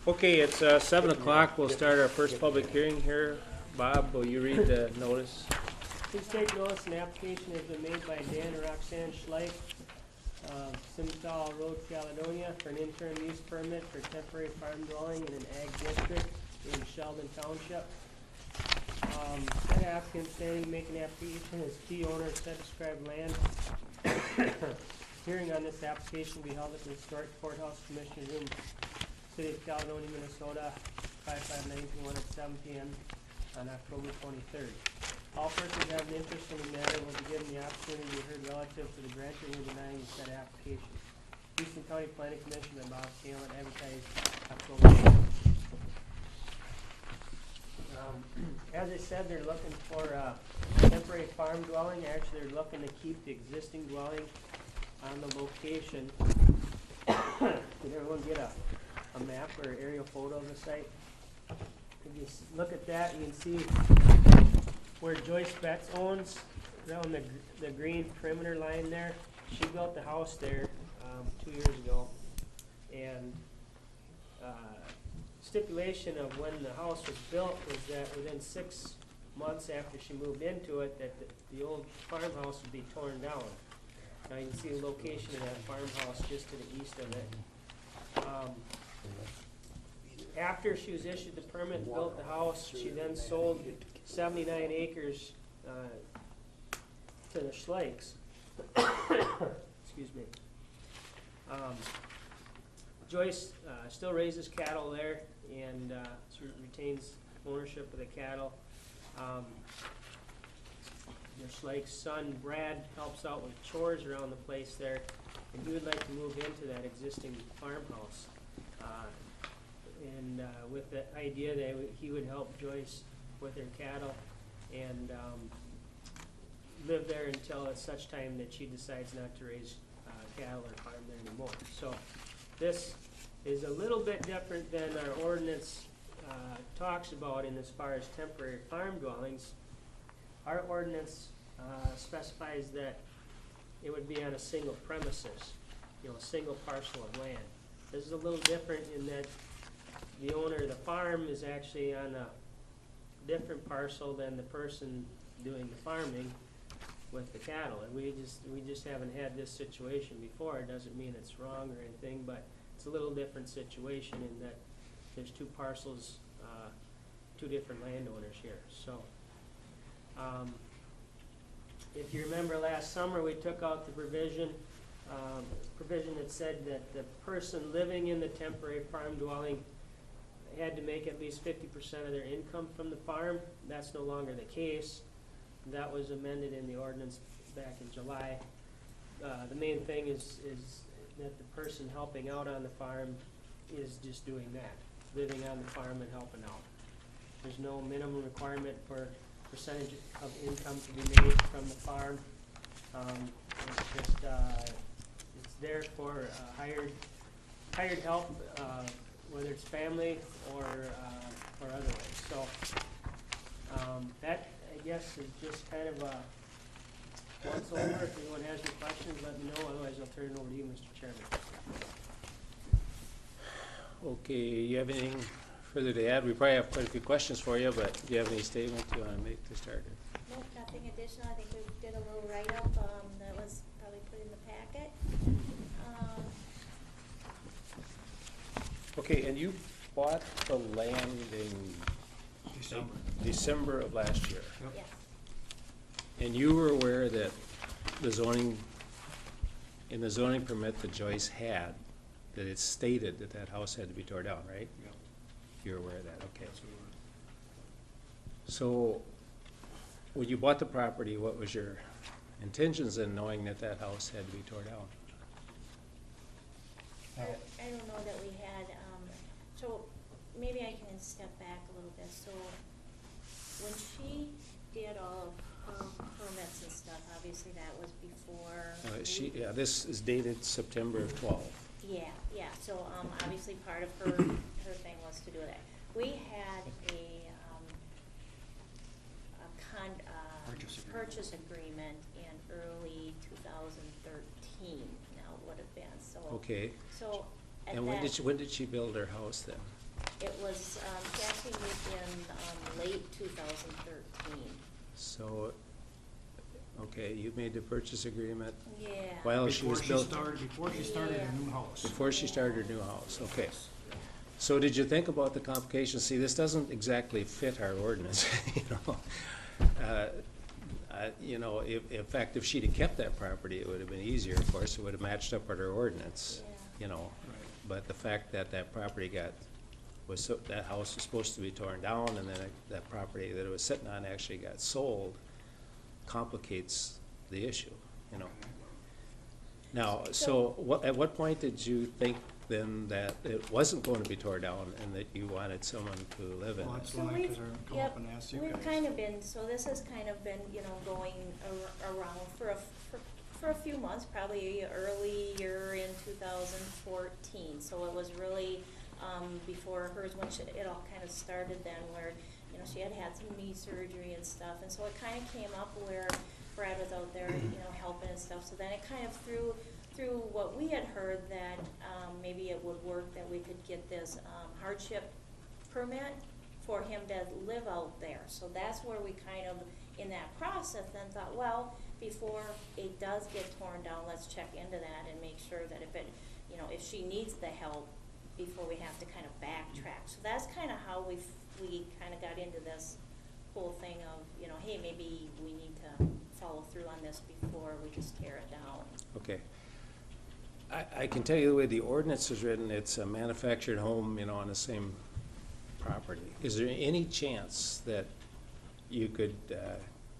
Okay, it's 7 o'clock. We'll start our first public hearing here. Bob, will you read the notice? Please take notice, an application has been made by Dan and Roxanne Schleich, Simmental Road, Caledonia, for an interim use permit for temporary farm dwelling in an ag district in Sheldon Township. Said applicant standing to make an application as key owner of said described land. Hearing on this application will be held at the Historic Courthouse Commissioner Room, City of Caledonia, Minnesota, 55921 at 7 p.m. on October 23rd. All persons have an interest in the matter will be given the opportunity to be heard relative to the granting or denying the said application. Houston County Planning Commission by Bob Scanlon, advertised October 8th. As I said, they're looking for a temporary farm dwelling. Actually, they're looking to keep the existing dwelling on the location. Did everyone get a map or aerial photo of the site? If you look at that, you can see where Joyce Betts owns, around the green perimeter line there. She built the house there 2 years ago, and stipulation of when the house was built was that within 6 months after she moved into it, that the old farmhouse would be torn down. Now you can see the location of that farmhouse just to the east of it. After she was issued the permit and built the house, she then sold 79 acres to the Schleichs. Excuse me. Joyce still raises cattle there and retains ownership of the cattle. The Schleich's son, Brad, helps out with chores around the place there, and he would like to move into that existing farmhouse. With the idea that he would help Joyce with her cattle and live there until at such time that she decides not to raise cattle or farm there anymore. So this is a little bit different than our ordinance talks about in as far as temporary farm dwellings. Our ordinance specifies that it would be on a single premises, a single parcel of land. This is a little different in that the owner of the farm is actually on a different parcel than the person doing the farming with the cattle. And we just haven't had this situation before. It doesn't mean it's wrong or anything, but it's a little different situation in that there's two parcels, two different landowners here. So if you remember last summer, we took out the provision that said that the person living in the temporary farm dwelling had to make at least 50% of their income from the farm. That's no longer the case. That was amended in the ordinance back in July. The main thing is that the person helping out on the farm is just doing that, living on the farm and helping out. There's no minimum requirement for percentage of income to be made from the farm. It's just it's there for hired help, whether it's family or otherwise. So that, I guess, is just kind of a once over. If anyone has any questions, let me know. Otherwise, I'll turn it over to you, Mr. Chairman. Okay, you have anything further to add? We probably have quite a few questions for you, but do you have any statement you want to make to start? No, nothing additional. I think we did a little write-up that was probably put in the packet. Okay, and you bought the land in December of last year. Yes. And you were aware that in the zoning permit that Joyce had, that it stated that that house had to be torn down, right? Yeah. You're aware of that, okay. That's what we're- So, when you bought the property, what was your intentions in knowing that that house had to be torn down? I don't know that we had, so maybe I can step back a little bit. So when she did all of her permits and stuff, obviously that was before. Yeah, this is dated September of 12. Yeah. So obviously part of her thing was to do that. We had a purchase agreement in early 2013. Now it would have been so. Okay. So at And that, when did she build her house then? it was, she actually moved in, late 2013. So, okay, you made the purchase agreement Yeah. while she was built, Before she started Yeah. her new house. before she started her new house, okay. So did you think about the complications? See, this doesn't exactly fit our ordinance, you know. You know, in fact, if she'd have kept that property, it would have been easier, of course, it would have matched up with her ordinance, Yeah. you know. Right. But the fact that that property that house was supposed to be torn down, and then that property that it was sitting on actually got sold, complicates the issue, you know. Now, so at what point did you think then that it wasn't going to be torn down and that you wanted someone to live in Well, it? that's So when I we've, could come yep, up and ask you we've guys. kind of been, so this has kind of been, you know, going around for a few months, probably earlier in 2014. So it was really, before hers, when it all kind of started then, where, you know, she had had some knee surgery and stuff, and so it kind of came up where Brad was out there, you know, helping and stuff, so then it kind of through what we had heard that, maybe it would work, that we could get this, hardship permit for him to live out there. So that's where we kind of, in that process, then thought, well, before it does get torn down, let's check into that and make sure that if it, you know, if she needs the help, before we have to kind of backtrack. So that's kind of how we kind of got into this whole thing of, you know, hey, maybe we need to follow through on this before we just tear it down. Okay. I can tell you the way the ordinance is written, it's a manufactured home, you know, on the same property. Is there any chance that you could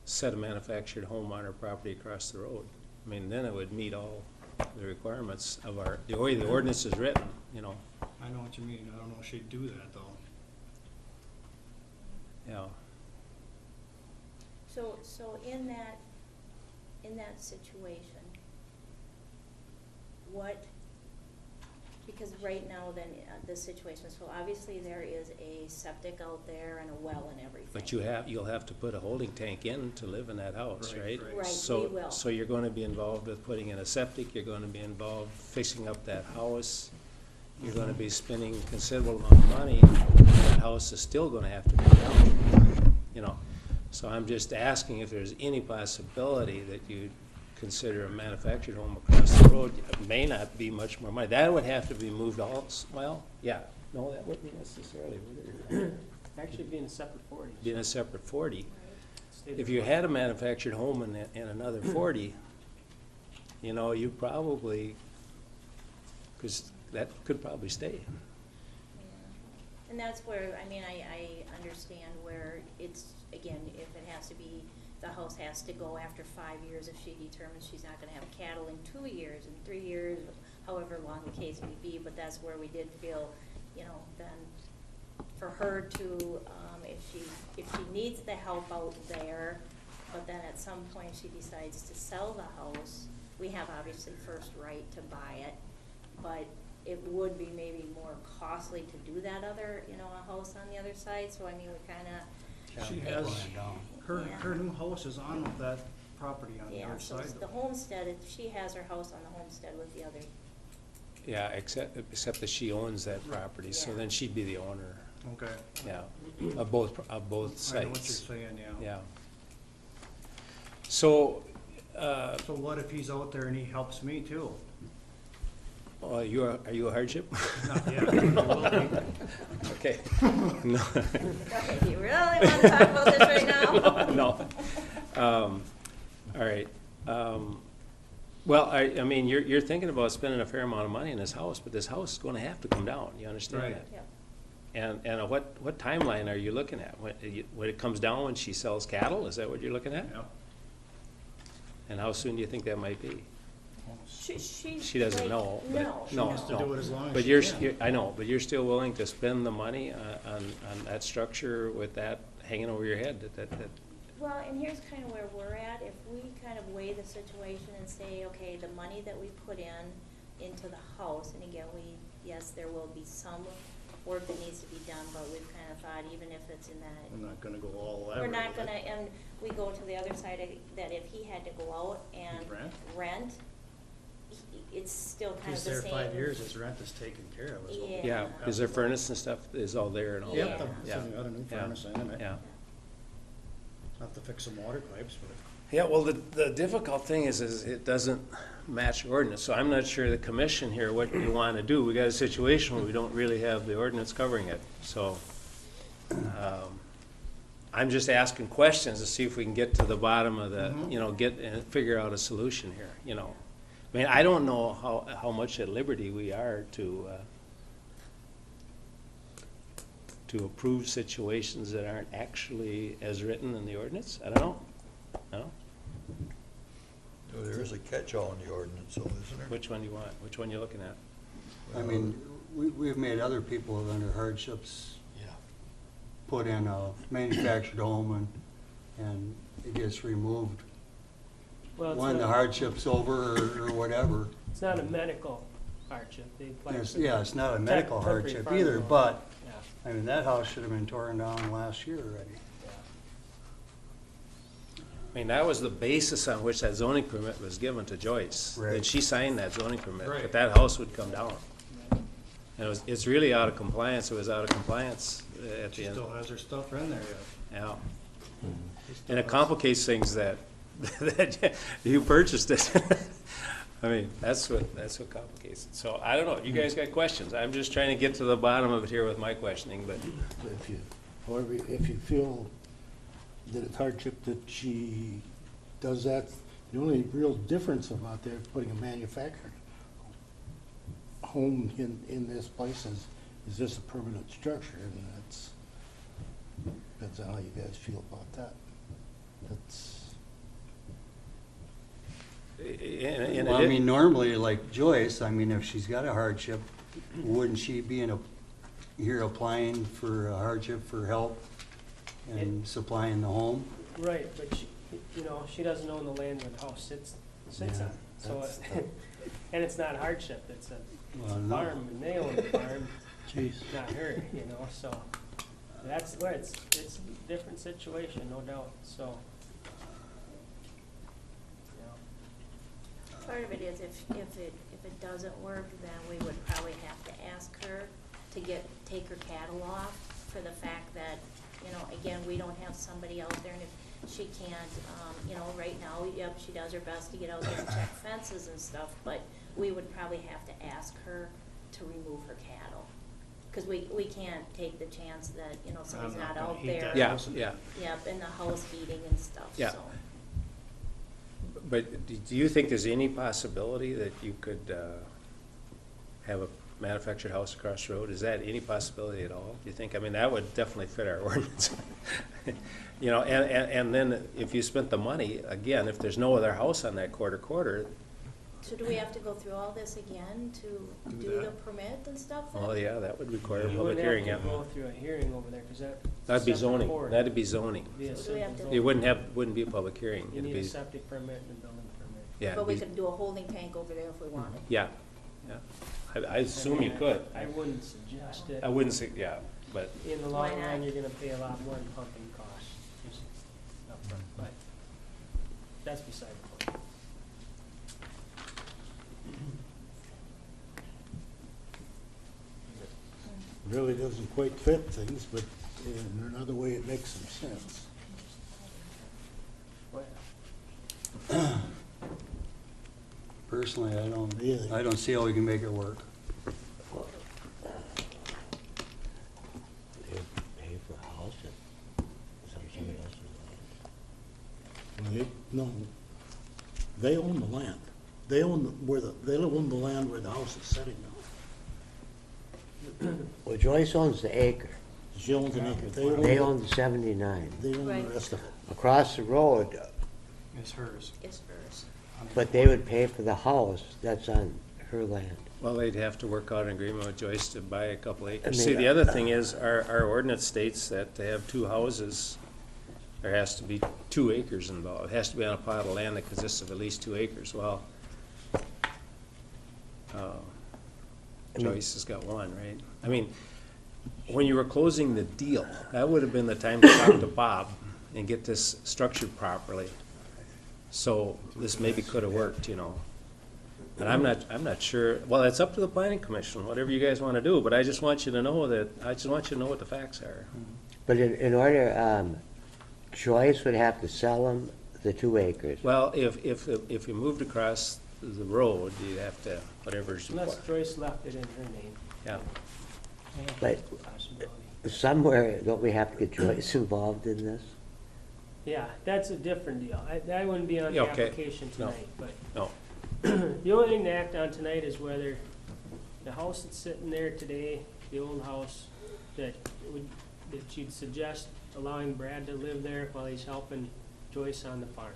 set a manufactured home on her property across the road? I mean, then it would meet all the requirements of the way the ordinance is written, you know. I know what you mean. I don't know if she'd do that, though. Yeah. So in that situation, because right now then, the situation, so obviously there is a septic out there and a well and everything. But you'll have to put a holding tank in to live in that house, right? Right, Right, So- we will. So you're gonna be involved with putting in a septic, you're gonna be involved fixing up that house, you're gonna be spending considerable amount of money, that house is still gonna have to be down, you know. So I'm just asking if there's any possibility that you'd consider a manufactured home across the road. It may not be much more money. That would have to be moved well, yeah, no, that wouldn't be necessarily, would it? Actually being a separate 40. Being a separate 40. Right. State If of you the- had a manufactured home and another 40, you know, you probably, because that could probably stay. Yeah. And that's where, I mean, I understand where it's, again, if it has to be, the house has to go after 5 years if she determines she's not gonna have cattle in 2 years, in 3 years, however long the case may be, but that's where we did feel, you know, then for her to, if she needs the help out there, but then at some point she decides to sell the house, we have obviously first right to buy it, but it would be maybe more costly to do that other, you know, a house on the other side, so I mean, we kinda, She has, her Yeah. new house is on that property on the yeah, other so side, it's the though. homestead, she has her house on the homestead with the other, Yeah, except that she owns that property, so Yeah. then she'd be the owner, Okay. yeah, of both I know what you're sites. saying, yeah. Yeah. So, So what if he's out there and he helps me too? are you a hardship? Not yet. He will be. Okay. No. okay, do you really wanna talk about this right now? No. All right. Well, I mean, you're thinking about spending a fair amount of money in this house, but this house is gonna have to come down, you understand Right. that? Yep. And what timeline are you looking at? When it comes down, when she sells cattle, is that what you're looking at? Yeah. And how soon do you think that might be? She doesn't like, know, but- No, She No, wants to no. do it as long as But she can. I know, but you're still willing to spend the money on that structure with that hanging over your head, that Well, and here's kind of where we're at, if we kind of weigh the situation and say, okay, the money that we put into the house, and again, yes, there will be some work that needs to be done, but we've kind of thought, even if it's in that, I'm not gonna go all we're out. not gonna, and we go to the other side, that if he had to go out and Rent? rent, it's still kind He's of the there same. 5 years, his rent is taken care of, is what we- Yeah. Yeah, is there furnace and stuff is all there and all Yeah. that? Yep, Yeah. so we got a new Yeah. furnace in it. Yeah. Have to fix some water pipes, but Yeah, well, the difficult thing is it doesn't match ordinance, so I'm not sure the commission here, what you want to do. We got a situation where we don't really have the ordinance covering it, so, I'm just asking questions to see if we can get to the bottom of the, you know, get and figure out a solution here, you know. I mean, I don't know how much at liberty we are to approve situations that aren't actually as written in the ordinance. I don't know. No? Well, there is a catch-all in the ordinance, so isn't there? Which one do you want? Which one you looking at? I mean, we've made other people under hardships Yeah. put in a manufactured home and it gets removed Well, it's when the not- hardship's over or whatever. It's not a medical hardship. They apply It's, for- yeah, it's not a medical temporary hardship farm either, loan. but, Yeah, I mean, that house should have been torn down last year already. yeah. I mean, that was the basis on which that zoning permit was given to Joyce. Right. And she signed that zoning permit, Right. that that house would come down. And it's really out of compliance. It was out of compliance at she the end. still has her stuff in there yet. Yeah. She still And it has- complicates things that, that you purchased it. I mean, that's what complicates it. So I don't know. You guys got questions? I'm just trying to get to the bottom of it here with my questioning, but If you, however, if you feel that it's hardship that she does that, the only real difference about there is putting a manufactured home in this place is this a permanent structure, and that's, depends on how you guys feel about that. That's, and Well, I mean, normally, like Joyce, I mean, if she's got a hardship, wouldn't she be here applying for a hardship for help and supplying the home? Right, but she, you know, she doesn't own the land where the house sits Yeah, on. So, that's- and it's not hardship, it's a Well, no. farm, and they own the farm, geez. not her, you know, so. That's where it's a different situation, no doubt, so. You know. Part of it is if it doesn't work, then we would probably have to ask her to take her cattle off for the fact that, you know, again, we don't have somebody out there, and if she can't, you know, right now, yep, she does her best to get out there and check fences and stuff, but we would probably have to ask her to remove her cattle. Cause we can't take the chance that, you know, somebody's I'm not gonna out heat there. that yeah, house. yeah. Yep, and the house heating and stuff, Yeah. so. But do you think there's any possibility that you could have a manufactured house across the road? Is that any possibility at all, do you think? I mean, that would definitely fit our ordinance. You know, and then if you spent the money, again, if there's no other house on that quarter, So do we have to go through all this again to Do do the that. permit and stuff then? well, yeah, that would require a You public wouldn't hearing, have yeah. to go through a hearing over there, cause that. That'd be separate zoning, board. that'd be zoning. Be a So do we have separate to- zoning. It wouldn't be a public hearing. You It'd need a be, septic permit and a building permit. yeah, it'd But we be- could do a holding tank over there if we wanted. yeah, yeah. I assume you could. I wouldn't suggest it. I wouldn't say, yeah, but, In the Why long not? run, you're gonna pay a lot more in pumping costs, just upfront, but that's beside the point. Really doesn't quite fit things, but in another way, it makes some sense. Well, Personally, Really? I don't see how we can make it work. They pay for a house and somebody else's land. No, they own the land. They own they own the land where the house is sitting now. Well, Joyce owns the acre. She owns an acre. They own the 79. They own Right. the rest of it. Across the road, It's hers. It's hers. but they would pay for the house that's on her land. well, they'd have to work out an agreement with Joyce to buy a couple acres. I See, mean, the other thing is, our ordinance states that to have two houses, there has to be 2 acres involved. It has to be on a plot of land that consists of at least 2 acres. Well, Joyce has got 1, right? I mean, when you were closing the deal, that would have been the time to talk to Bob and get this structured properly. So this maybe could have worked, you know. And I'm not sure, well, it's up to the planning commission, whatever you guys wanna do, but I just want you to know what the facts are. But in order, Joyce would have to sell them the 2 acres. Well, if you moved across the road, you'd have to, whatever's. Unless Joyce left it in her name. Yeah, But Possibility. somewhere, don't we have to get Joyce involved in this? Yeah, that's a different deal. I wouldn't be on the Yeah, okay. application No. tonight, but no, the only thing to act on tonight is whether the house that's sitting there today, the old house, that you'd suggest allowing Brad to live there while he's helping Joyce on the farm.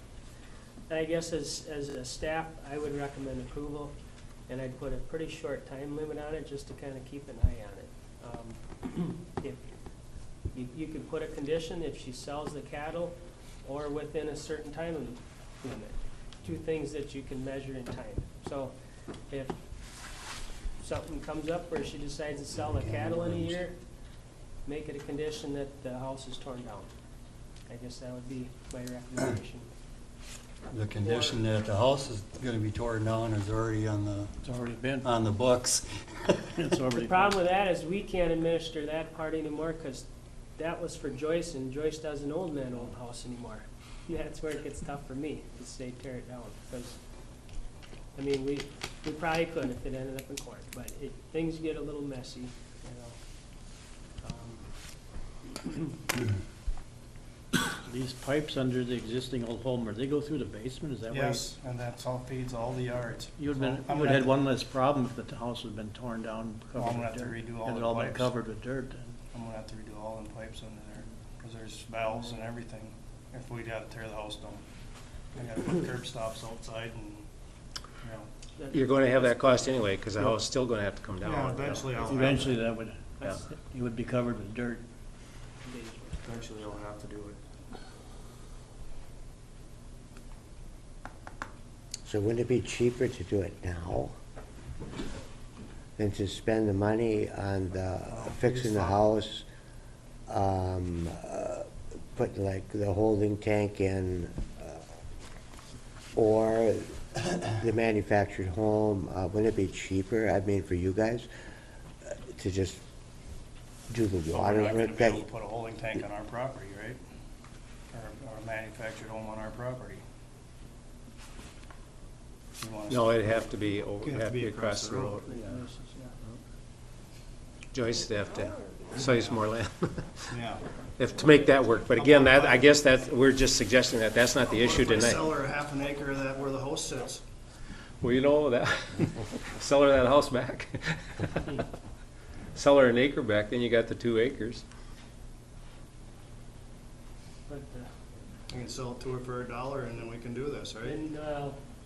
And I guess as a staff, I would recommend approval, and I'd put a pretty short time limit on it, just to kind of keep an eye on it. If you could put a condition if she sells the cattle, or within a certain time limit. 2 things that you can measure in time. So if something comes up where she decides to sell the cattle in a year, make it a condition that the house is torn down. I guess that would be my recommendation. The condition that the house is gonna be torn down is already It's already been. on the books. It's already. The problem with that is we can't administer that part anymore, because that was for Joyce, and Joyce doesn't own that old house anymore. That's where it gets tough for me, to say tear it down, because, I mean, we probably could if it ended up in court, but things get a little messy, you know. These pipes under the existing old home, where they go through the basement, is that why? Yes, and that's all feeds all the yards. You So would I'm have gonna had have to- one less problem if the house had been torn down, Well, covered I'm gonna with have to dirt. redo all Had the it all been pipes. covered with dirt then. I'm gonna have to redo all the pipes under there, cause there's valves and everything, if we'd have to tear the house down. I gotta put curb stops outside and, you know. you're gonna have that cost anyway, cause the house is still gonna have to come down. Yeah, eventually I'll have. Eventually that would, Yeah. you would be covered with dirt. Eventually I'll have to do it. So wouldn't it be cheaper to do it now than to spend the money on fixing the house, putting like the holding tank in, or the manufactured home? Wouldn't it be cheaper, I mean, for you guys, to just do the But water? we're not gonna be that- able to put a holding tank on our property, right? Or a manufactured home on our property. You want us No, to- it'd have to be, It'd it'd have to be across the road. Yeah. Joyce would have to sell you some more land, Yeah. to make that work, but again, I guess we're just suggesting that that's not the issue What if I tonight. sell her half an acre of that where the house sits? Well, you know, that, sell her that house back. Sell her an acre back, then you got the 2 acres. But We can sell it to her for $1 and then we can do this, right?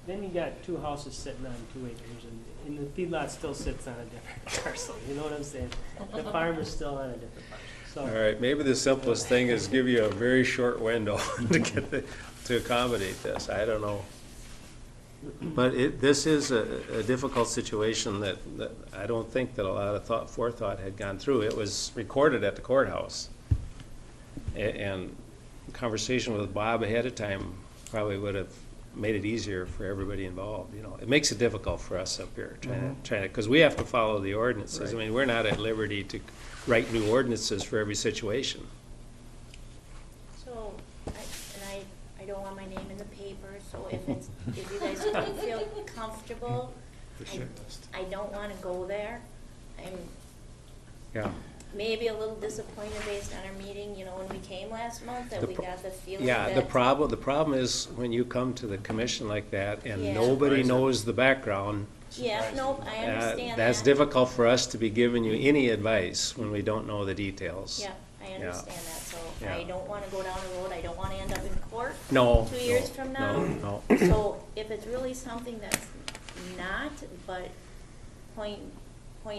then you got 2 houses sitting on 2 acres, and the feedlot still sits on a different parcel, you know what I'm saying? The farm is still on a different parcel, All so. right, maybe the simplest thing is give you a very short window to accommodate this, I don't know. But this is a difficult situation that I don't think that a lot of forethought had gone through. It was recorded at the courthouse. And conversation with Bob ahead of time probably would have made it easier for everybody involved, you know. It makes it difficult for us up here, trying to, because we have to follow the ordinances. I mean, we're not at liberty to write new ordinances for every situation. So, I don't want my name in the paper, so if you guys don't feel comfortable, I don't wanna go there. I'm Yeah. maybe a little disappointed based on our meeting, you know, when we came last month, that The we pro- got the feeling Yeah, that. the problem is when you come to the commission like that and Yeah. nobody knows the background, Yeah, nope, I understand that. that's difficult for us to be giving you any advice when we don't know the details. Yeah, I understand that, so Yeah. I don't wanna go down a road, I don't wanna end up in court No. 2 years no, from now. No, So if it's really something that's not, but point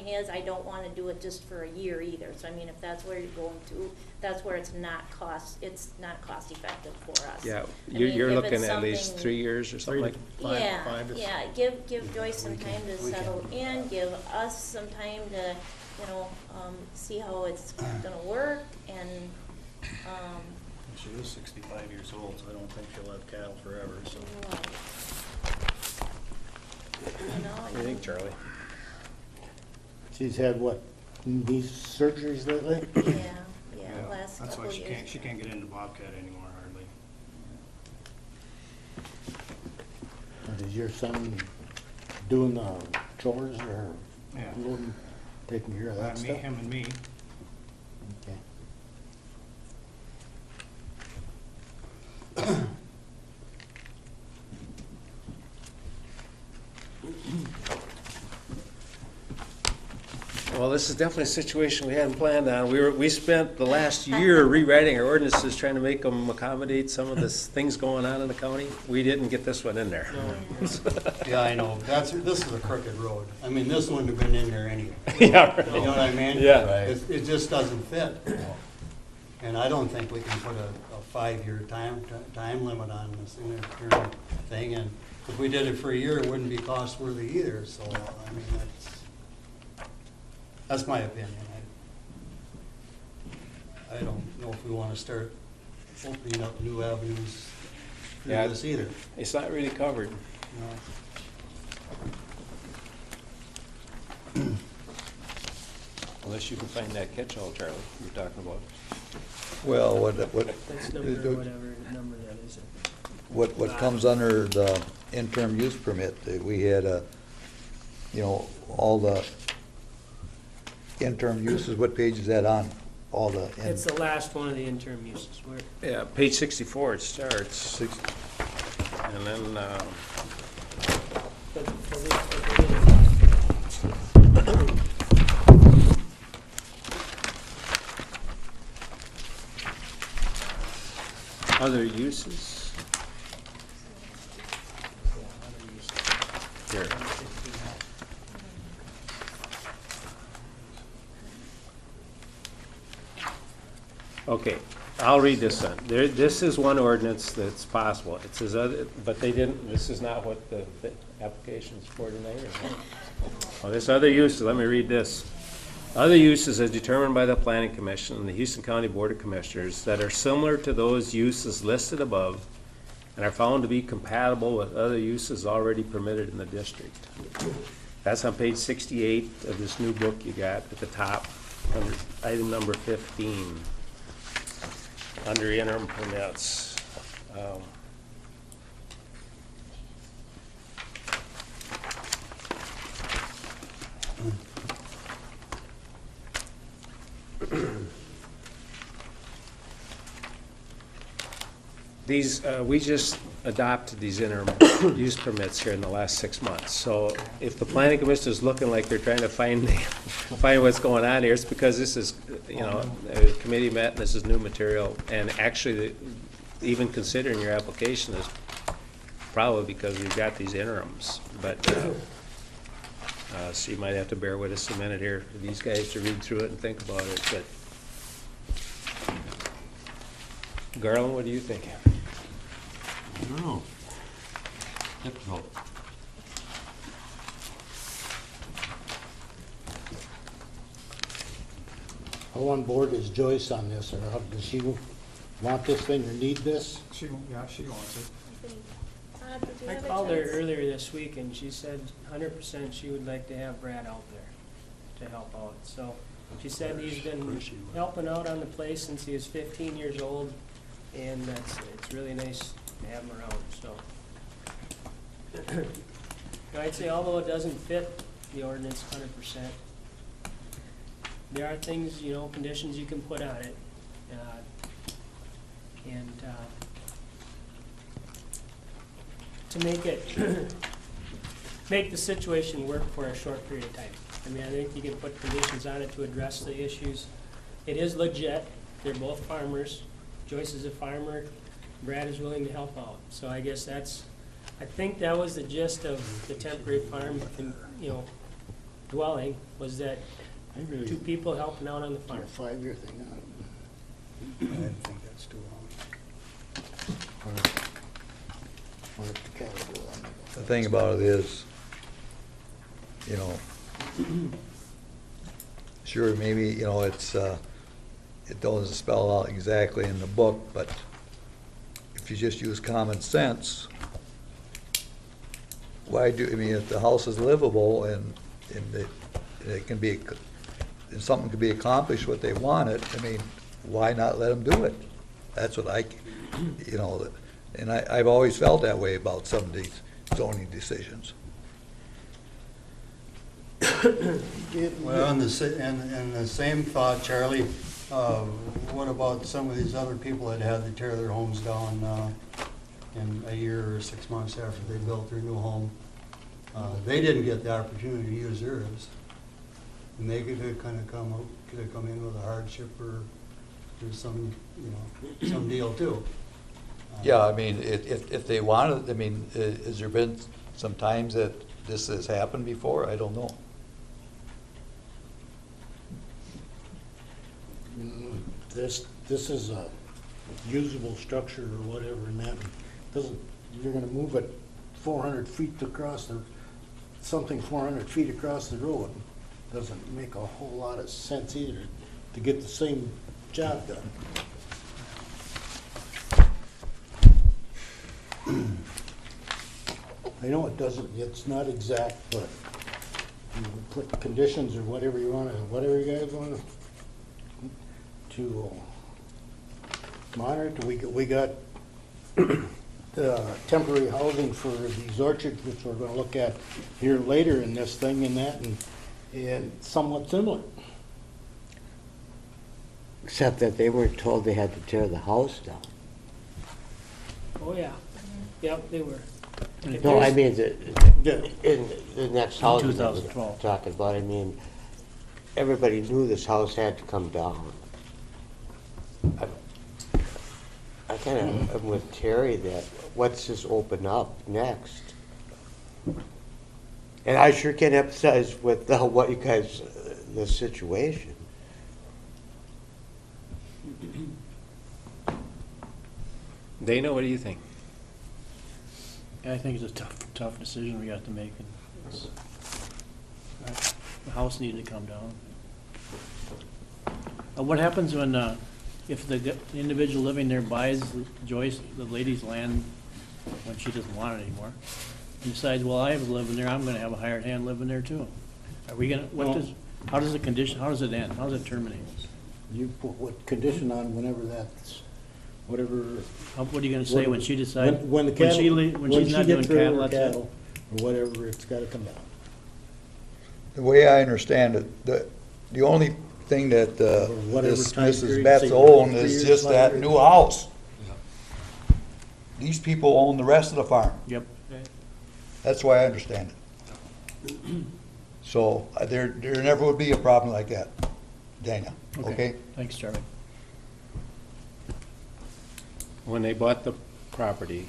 is, I don't wanna do it just for a year either. So I mean, if that's where you're going to, that's where it's not cost effective for us. yeah, I you're mean, if looking it's at least something- 3 years or something like. Yeah, give Joyce some time to settle in, give us some time to, you know, see how it's gonna work, and, She is 65 years old, so I don't think she'll have cattle forever, so. you know? What do you think, Charlie? She's had what, knee surgeries lately? Yeah, last That's why couple she years. can't get into Bobcat anymore hardly. Or is your son doing the chores or Yeah. loading, taking care of that Me, stuff? him and me. Okay. Well, this is definitely a situation we hadn't planned on. We spent the last year rewriting our ordinances, trying to make them accommodate some of the things going on in the county. We didn't get this one in there. Yeah, I know, this is a crooked road. I mean, this wouldn't have been in there anyway. Yeah, You know what I mean? Yeah. It just doesn't fit. And I don't think we can put a 5-year time limit on this thing, and if we did it for a year, it wouldn't be cost worthy either, so, I mean, that's my opinion. I don't know if we wanna start opening up new avenues for Yeah. this either, It's not really covered. you know? Unless you can find that catch-all, Charlie, you're talking about. Well, That's number, whatever number that is. what comes under the interim use permit, we had all the interim uses, what page is that on? All the. It's the last one of the interim uses. Yeah, page 64 it starts, Six, and then, But other uses. Here. Okay, I'll read this one. This is one ordinance that's possible. It says other, but they didn't, this is not what the application is for tonight, or what? Oh, this other uses, let me read this. Other uses as determined by the Planning Commission and the Houston County Board of Commissioners that are similar to those uses listed above and are found to be compatible with other uses already permitted in the district. That's on page 68 of this new book you got at the top, under item number 15, under interim permits. These, we just adopted these interim use permits here in the last 6 months. So if the planning commission is looking like they're trying to find what's going on here, it's because this is, a committee met, and this is new material. And actually, even considering your application is probably because we've got these interims. But, so you might have to bear with us a minute here for these guys to read through it and think about it. But Garland, what do you think? I don't know. Difficult. How on board is Joyce on this, or how, does she want this thing or need this? She wants it. Did you I have a called her chance? earlier this week, and she said 100% she would like to have Brad out there to help out. So she said he's been helping out on the place since he was 15 years old, and it's really nice to have him around, so. I'd say although it doesn't fit the ordinance 100%, there are things, conditions you can put on it. To make the situation work for a short period of time. I mean, I think you can put conditions on it to address the issues. It is legit. They're both farmers. Joyce is a farmer. Brad is willing to help out. So I guess I think that was the gist of the temporary farm, dwelling, was that I really, two people helping out on the put farm. a 5-year thing on I didn't think that's too long. it. Or if the cattle go on it. the thing about it is, sure, maybe, it's, it doesn't spell out exactly in the book, but if you just use common sense, why do, I mean, if the house is livable and it can be, and something can be accomplished what they wanted, I mean, why not let them do it? That's what I, you know, and I've always felt that way about some of these zoning decisions. Well, and the same thought, Charlie, what about some of these other people that had to tear their homes down in a year or 6 months after they built their new home? They didn't get the opportunity to use theirs. And they could have kind of come in with a hardship or some, you know, some deal too. Yeah, I mean, if they wanted, I mean, has there been some times that this has happened before? I don't know. This is a usable structure or whatever, and that doesn't, you're gonna move it 400 feet across something 400 feet across the road. Doesn't make a whole lot of sense either to get the same job done. I know it doesn't, it's not exact, but you put conditions or whatever you wanna, whatever you guys wanna to monitor. We got temporary housing for these orchards, which we're gonna look at here later in this thing and that, and somewhat similar. Except that they weren't told they had to tear the house down. Oh, yeah. Yep, they were. No, I mean, Yeah. in the next house that we're 2012. talking about, I mean, everybody knew this house had to come down. I kind of am with Terry that, what's this open up next? And I sure can emphasize with what you guys, the situation. Dana, what do you think? I think it's a tough decision we got to make. And the house needed to come down. What happens when, if the individual living there buys Joyce, the lady's land, when she doesn't want it anymore, and decides, well, I have to live in there, I'm gonna have a hired hand living there too? Are we gonna, how does it end? How does it terminate? You put what condition on whenever that's, whatever. What are you gonna say when she decides, When the when cattle, she's not doing gets rid of cattle, her that's it? cattle, or whatever, it's gotta come down. The way I understand it, the only thing that whatever this time Mrs. period, Betts say, own 3 is years, just 5 that years. new house. These people own the rest of the farm. Yep. That's the way I understand it. So there never would be a problem like that, Daniel, okay? Thanks, Charlie. When they bought the property,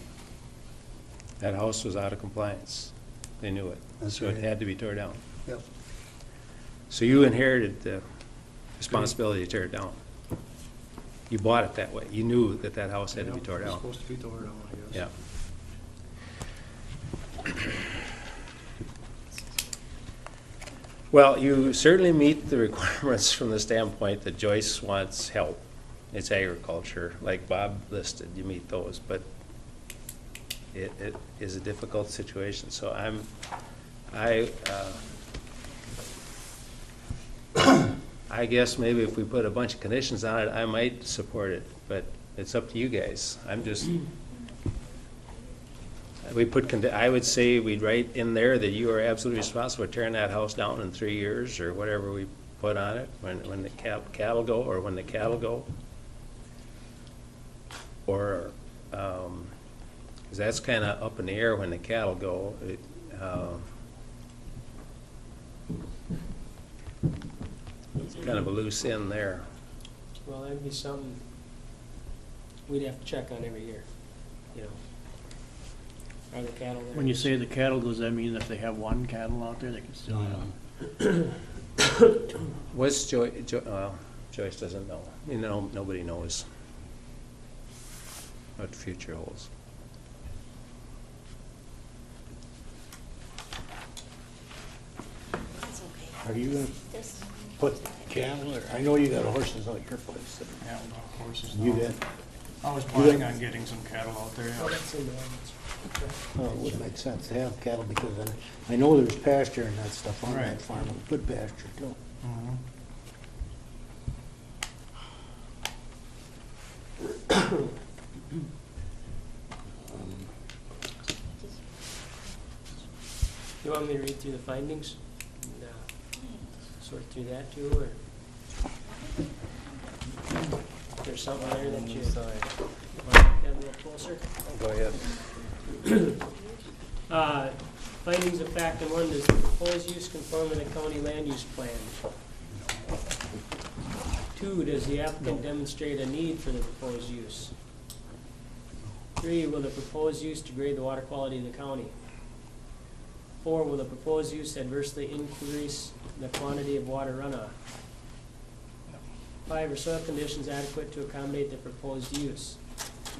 that house was out of compliance. They knew it. That's So it right. had to be torn down. Yep. So you inherited the responsibility to tear it down. You bought it that way. You knew that that house had to be torn It's down. supposed to be torn down, I guess. Yeah. Well, you certainly meet the requirements from the standpoint that Joyce wants help. It's agriculture, like Bob listed, you meet those, but it is a difficult situation, so I guess maybe if we put a bunch of conditions on it, I might support it, but it's up to you guys. I would say we'd write in there that you are absolutely responsible for tearing that house down in 3 years, or whatever we put on it, when the cattle go, or when the cattle go. Or, 'cause that's kinda up in the air when the cattle go. It's kind of a loose end there. Well, that'd be something we'd have to check on every year, you know. Are the cattle there? When you say the cattle, does that mean if they have one cattle out there, they can still have? What's Joyce doesn't know. You know, nobody knows what the future holds. That's okay. Are you gonna This- put cattle, or, I know you got horses out your place. Yeah, no horses. You no. did? I was planning on getting some cattle out there, Oh, yeah. that's in the ordinance. It would make sense to have cattle because then, I know there's pasture and that stuff on Right. that farm, good pasture too. Mhm. You want me to read through the findings? And, sort through that too, or there's something there that you want to get a little closer? Go ahead. Findings of fact, and one, does the proposed use conform to the county land use plan? 2, does the applicant demonstrate a need for the proposed use? 3, will the proposed use degrade the water quality of the county? 4, will the proposed use adversely increase the quantity of water runoff? 5, are soil conditions adequate to accommodate the proposed use?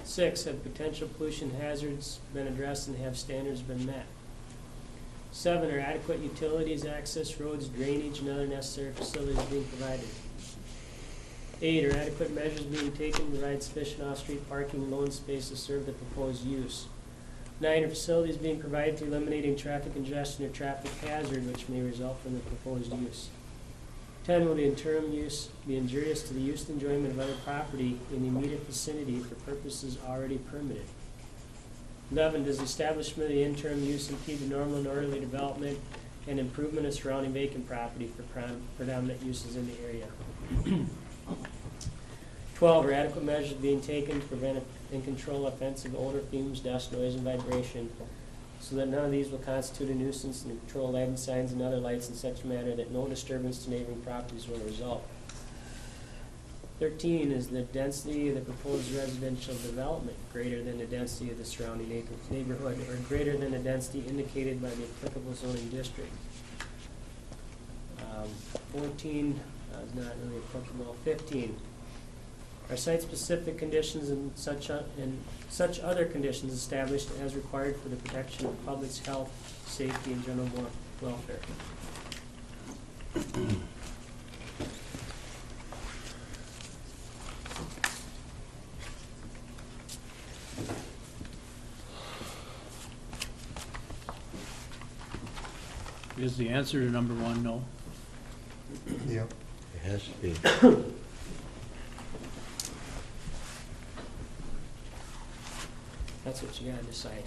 6, have potential pollution hazards been addressed and have standards been met? 7, are adequate utilities, access roads, drainage, and other necessary facilities being provided? 8, are adequate measures being taken to provide sufficient off-street parking and loan space to serve the proposed use? 9, are facilities being provided to eliminating traffic congestion or traffic hazard which may result from the proposed use? 10, will the interim use be injurious to the use and enjoyment of other property in the immediate vicinity for purposes already permitted? 11, does the establishment of the interim use impede the normal and orderly development and improvement of surrounding vacant property for predominant uses in the area? 12, are adequate measures being taken to prevent and control offensive odor, fumes, dust, noise, and vibration so that none of these will constitute a nuisance, and control lighting signs and other lights in such a manner that no disturbance to neighboring properties will result? 13, is the density of the proposed residential development greater than the density of the surrounding neighborhood or greater than the density indicated by the applicable zoning district? 14 is not really applicable. 15, are site-specific conditions and such other conditions established as required for the protection of the public's health, safety, and general welfare? Is the answer to number 1 no? Yep. It has to be. That's what you gotta decide.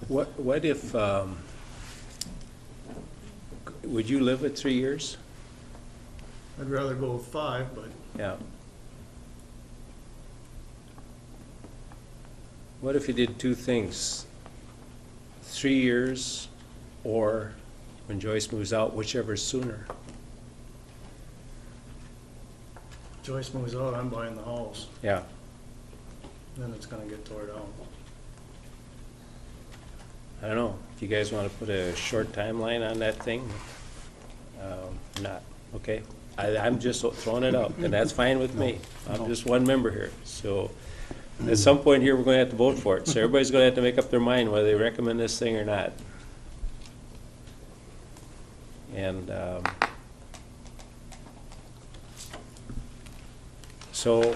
What if, would you live at 3 years? I'd rather go with 5, but Yeah. What if you did 2 things? 3 years, or when Joyce moves out, whichever's sooner? Joyce moves out, I'm buying the house, Yeah. then it's gonna get tore down. I don't know, if you guys want to put a short timeline on that thing, not, okay? I'm just throwing it out, and that's fine with me. I'm just one member here, so at some point here, we're going to have to vote for it. So everybody's going to have to make up their mind whether they recommend this thing or not. And so,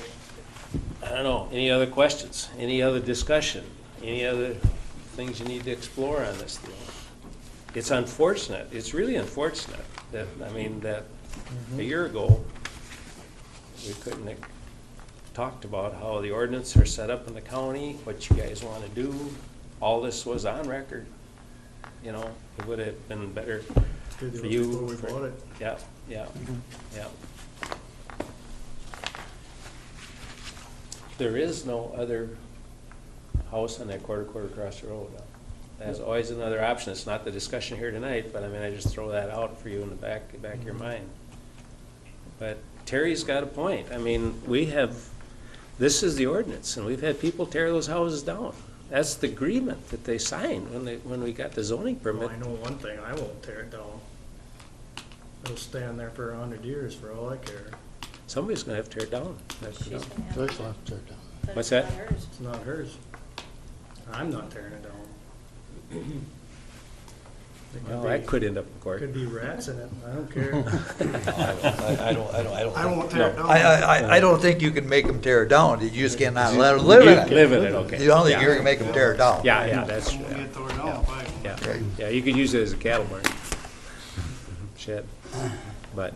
I don't know, any other questions? Any other discussion? Any other things you need to explore on this deal? It's unfortunate, it's really unfortunate that, I mean, that a year ago, we couldn't have talked about how the ordinance are set up in the county, what you guys want to do. All this was on record. You know, it would have been better Did for it you. before we bought it. Yeah, yeah, yeah. There is no other house on that quarter across the road. That's always another option. It's not the discussion here tonight, but I mean, I just throw that out for you in the back of your mind. But Terry's got a point. I mean, this is the ordinance, and we've had people tear those houses down. That's the agreement that they signed when we got the zoning permit. Well, I know one thing, I won't tear it down. It'll stand there for 100 years for all I care. Somebody's gonna have to tear it down. She's gonna have Joyce to, will have to tear it down. but What's it's that? not hers. It's not hers. I'm not tearing it down. Well, that could end up in court. Could be rats in it, I don't care. I don't. I won't tear it down. I don't think you can make them tear it down, you just cannot let them live in it. Live in it, okay. You don't think Yeah. you're gonna make them tear it down. Yeah, that's It true, won't yeah. get tore down if I won't. Yeah, yeah, you could use it as a cattle barn shed, but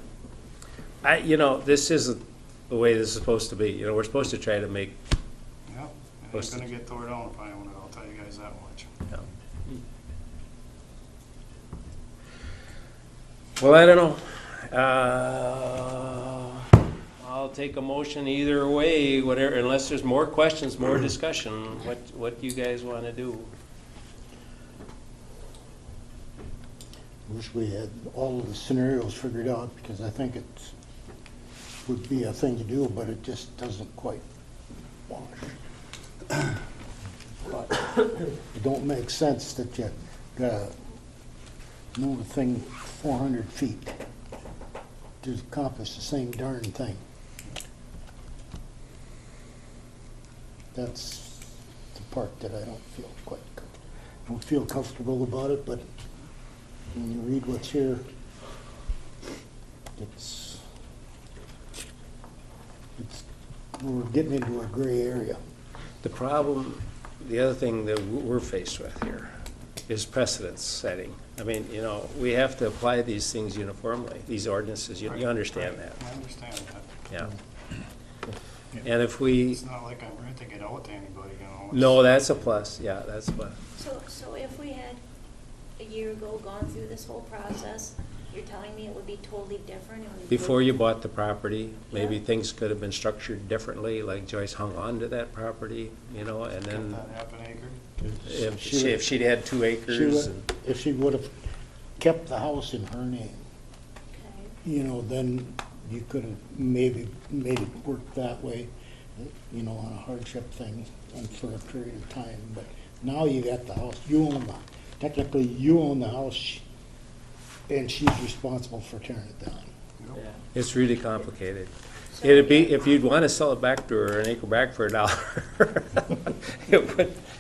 this isn't the way this is supposed to be. We're supposed to try to make, Yeah, it ain't Posted. gonna get tore down if I own it, I'll tell you guys that much. well, I don't know. I'll take a motion either way, whatever, unless there's more questions, more discussion, what do you guys wanna do? Wish we had all of the scenarios figured out, because I think it would be a thing to do, but it just doesn't quite wash. But it don't make sense that you gotta move a thing 400 feet to accomplish the same darn thing. That's the part that I don't feel don't feel comfortable about it, but when you read what's here, we're getting into a gray area. The problem, the other thing that we're faced with here is precedence setting. I mean, we have to apply these things uniformly, these ordinances, you understand that, I understand that. yeah. And if we, It's not like I'm renting it out to anybody, no, that's a plus, yeah, that's a plus. So if we had a year ago gone through this whole process, you're telling me it would be totally different? And we Before would- you bought the property, maybe Yeah. things could have been structured differently, like Joyce hung on to that property, and Get then that half an acre. if she'd had 2 acres. If she would have kept the house in her name, Okay. then you could have maybe made it work that way, on a hardship thing and for a period of time. But now you got the house, technically you own the house, and she's responsible for tearing it down. Yeah. It's really complicated. So- It'd be, if you'd want to sell it back to her, an acre back for $1,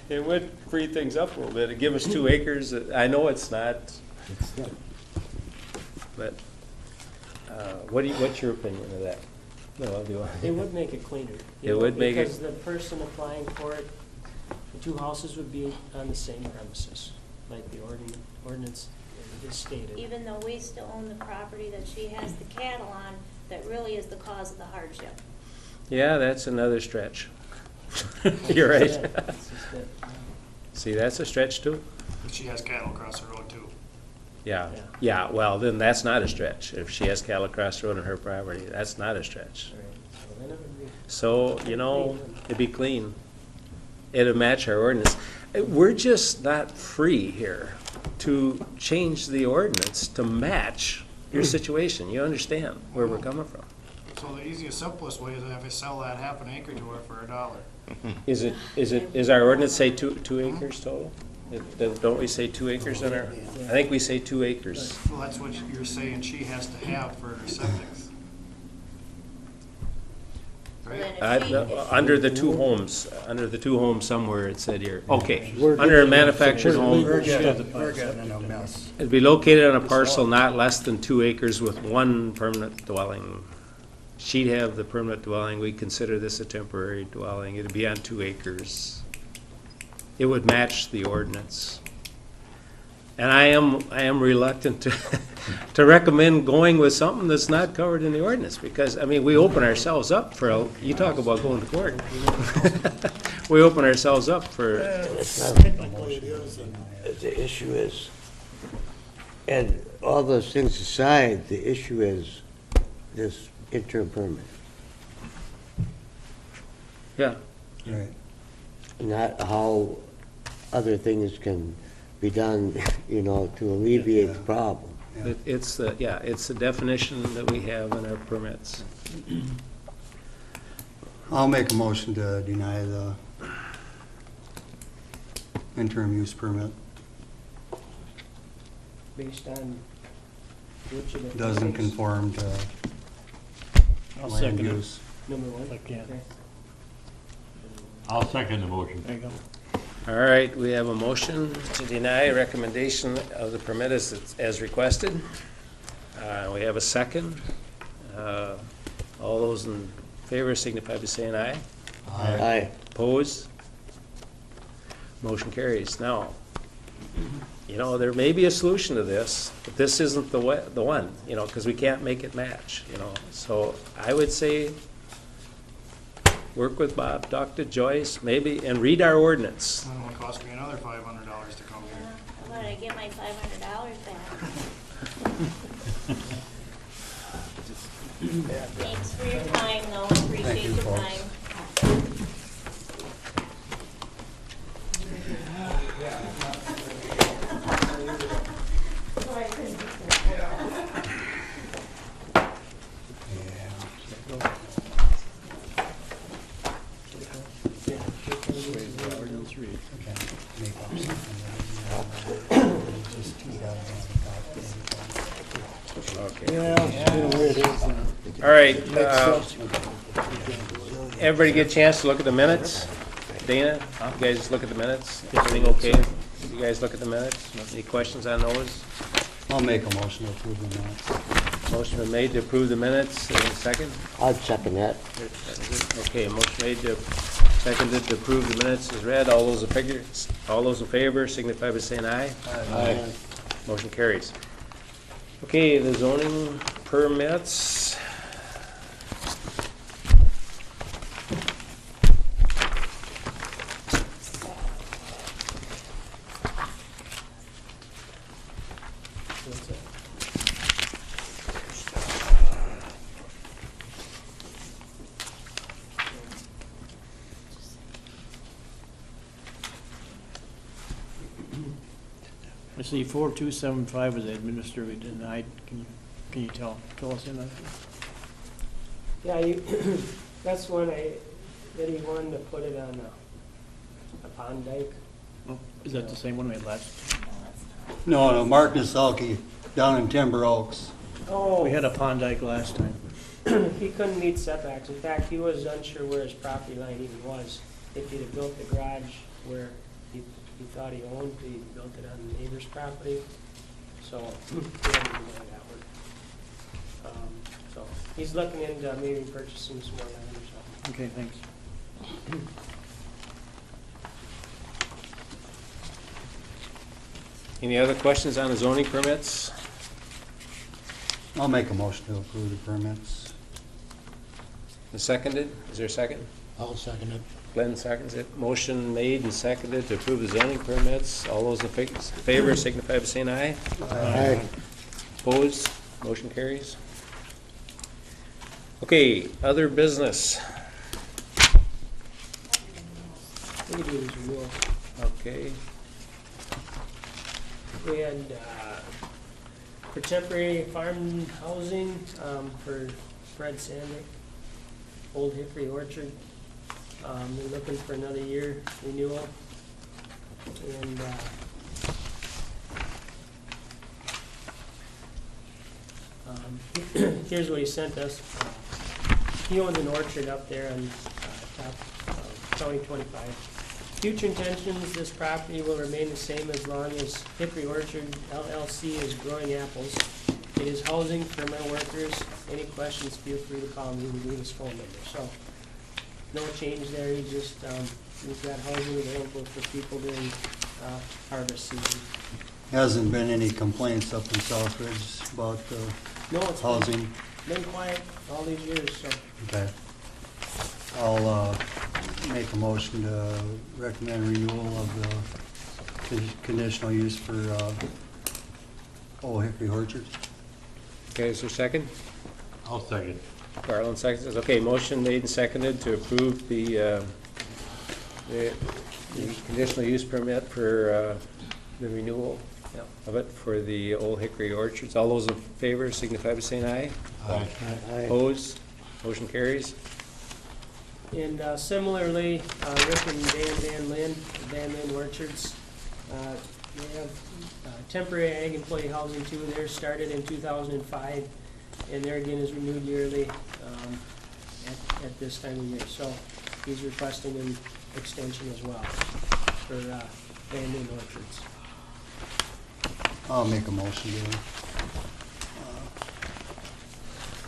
it would free things up a little bit. It'd give us 2 acres. I know it's not, but, what's your opinion of that? No, do you It would make it cleaner. you It know, would make it- Because the person applying for it, the 2 houses would be on the same premises, like the ordinance is stated. Even though we still own the property that she has the cattle on, that really is the cause of the hardship. Yeah, that's another stretch. You're Yeah, right. it's just that, See, that's a stretch too. But she has cattle across the road too. Yeah, Yeah. yeah, well, then that's not a stretch. If she has cattle across the road on her property, that's not a stretch. right. So then it would be. So, it'd be clean. It'd match our ordinance. We're just not free here to change the ordinance to match your situation. You understand where we're coming from? So the easiest, simplest way is if I sell that half an acre to her for $1. Is our ordinance say two acres total? Don't we say 2 acres in our, I think we say 2 acres. Well, that's what you're saying she has to have for her septics. So Right? then if she- Under the 2 homes somewhere it said here, okay. We're Under a getting- manufactured we're home, legal. We're getting in a mess. it'd be located on a parcel not less than 2 acres with 1 permanent dwelling. She'd have the permanent dwelling, we consider this a temporary dwelling, it'd be on 2 acres. It would match the ordinance. And I am reluctant to recommend going with something that's not covered in the ordinance, because, we open ourselves up for, you talk about going to court. We open ourselves up for, The issue is, and all those things aside, the issue is this interim permit, yeah. Right. not how other things can be done, to alleviate the problem. It's the definition that we have in our permits. I'll make a motion to deny the interim use permit. Based on which of the. Doesn't things? conform to I'll land second it. use. Number 1? If I can. Okay. I'll second the motion. There you go. All right, we have a motion to deny recommendation of the permit as requested. We have a second. All those in favor signify by saying aye. Aye. Opposed? Motion carries. Now, there may be a solution to this, but this isn't the one, because we can't make it match, So I would say, work with Bob, talk to Joyce, maybe, and read our ordinance. Then it'll cost me another $500 to come here. How about I get my $500 back? Thanks for your time, though, appreciate you, your folks. time. Ordinance read. Okay. Yeah, where it is. All right, everybody get a chance to look at the minutes? Dana, you guys look at the minutes? Everything okay? You guys look at the minutes? Any questions on those? I'll make a motion to approve the minutes. Motion been made to approve the minutes, and a second? I'll second that. Okay, motion made to, seconded to approve the minutes is read. All those in favor signify by saying aye. Aye. Motion carries. Okay, the zoning permits. I see 4275 was administratively denied. Can you tell us in that? Yeah, that's when that he wanted to put it on a pond dike. Oh, is that the same one we had last? No, Mark Nasalki down in Timber Oaks. Oh. We had a pond dike last time. He couldn't meet setbacks. In fact, he was unsure where his property line even was. If he'd have built the garage where he thought he owned, he built it on the neighbor's property. So, he had to do that one. So, he's looking into maybe purchasing some more land or something. Okay, thanks. Any other questions on the zoning permits? I'll make a motion to approve the permits. Seconded? Is there a second? I'll second it. Glenn seconds it. Motion made and seconded to approve the zoning permits. All those in favor signify by saying aye. Aye. Opposed? Motion carries. Okay, other business. We could do this renewal. Okay. We had, for temporary farm housing, for Fred Sandick, Old Hickory Orchard. They're looking for another year renewal. And, here's what he sent us. He owns an orchard up there on, top of County 25. Future intentions, this property will remain the same as long as Hickory Orchard LLC is growing apples. It is housing for my workers. Any questions, feel free to call me, we leave his phone number. So, no change there, he just, we've got housing available for people during, harvest season. Hasn't been any complaints up in Southridge about No, it's housing? been quiet all these years, so. Okay. I'll make a motion to recommend renewal of the conditional use for Old Hickory Orchard. Okay, is there a second? I'll second. Garland seconds. Okay, motion made and seconded to approve the conditional use permit for the renewal of it for the Old Hickory Orchards. All those in favor signify by saying aye. Aye. Opposed? Motion carries. And similarly, Rick and Van Lynn Orchards, they have temporary ag employee housing too. Theirs started in 2005, and there again is renewed yearly at this time of year. So he's requesting an extension as well. for abandoned orchards. I'll make a motion to.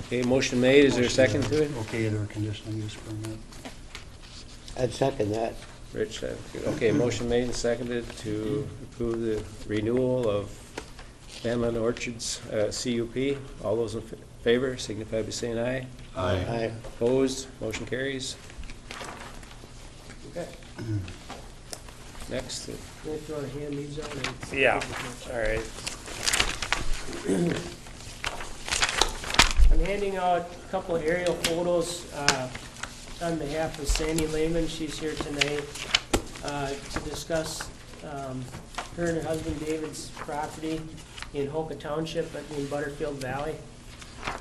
Okay, motion made, is there a second to it? Okay, their conditional use permit. I'd second that. Rich, okay, motion made and seconded to approve the renewal of Vanland Orchards, CUP. All those in favor signify by saying aye. Aye. Opposed, motion carries. Okay. Next, Can I throw a hand these out? or- yeah, all right. I'm handing out a couple of aerial photos on behalf of Sandy Lehman. She's here tonight to discuss her and her husband David's property in Hoka Township in Butterfield Valley.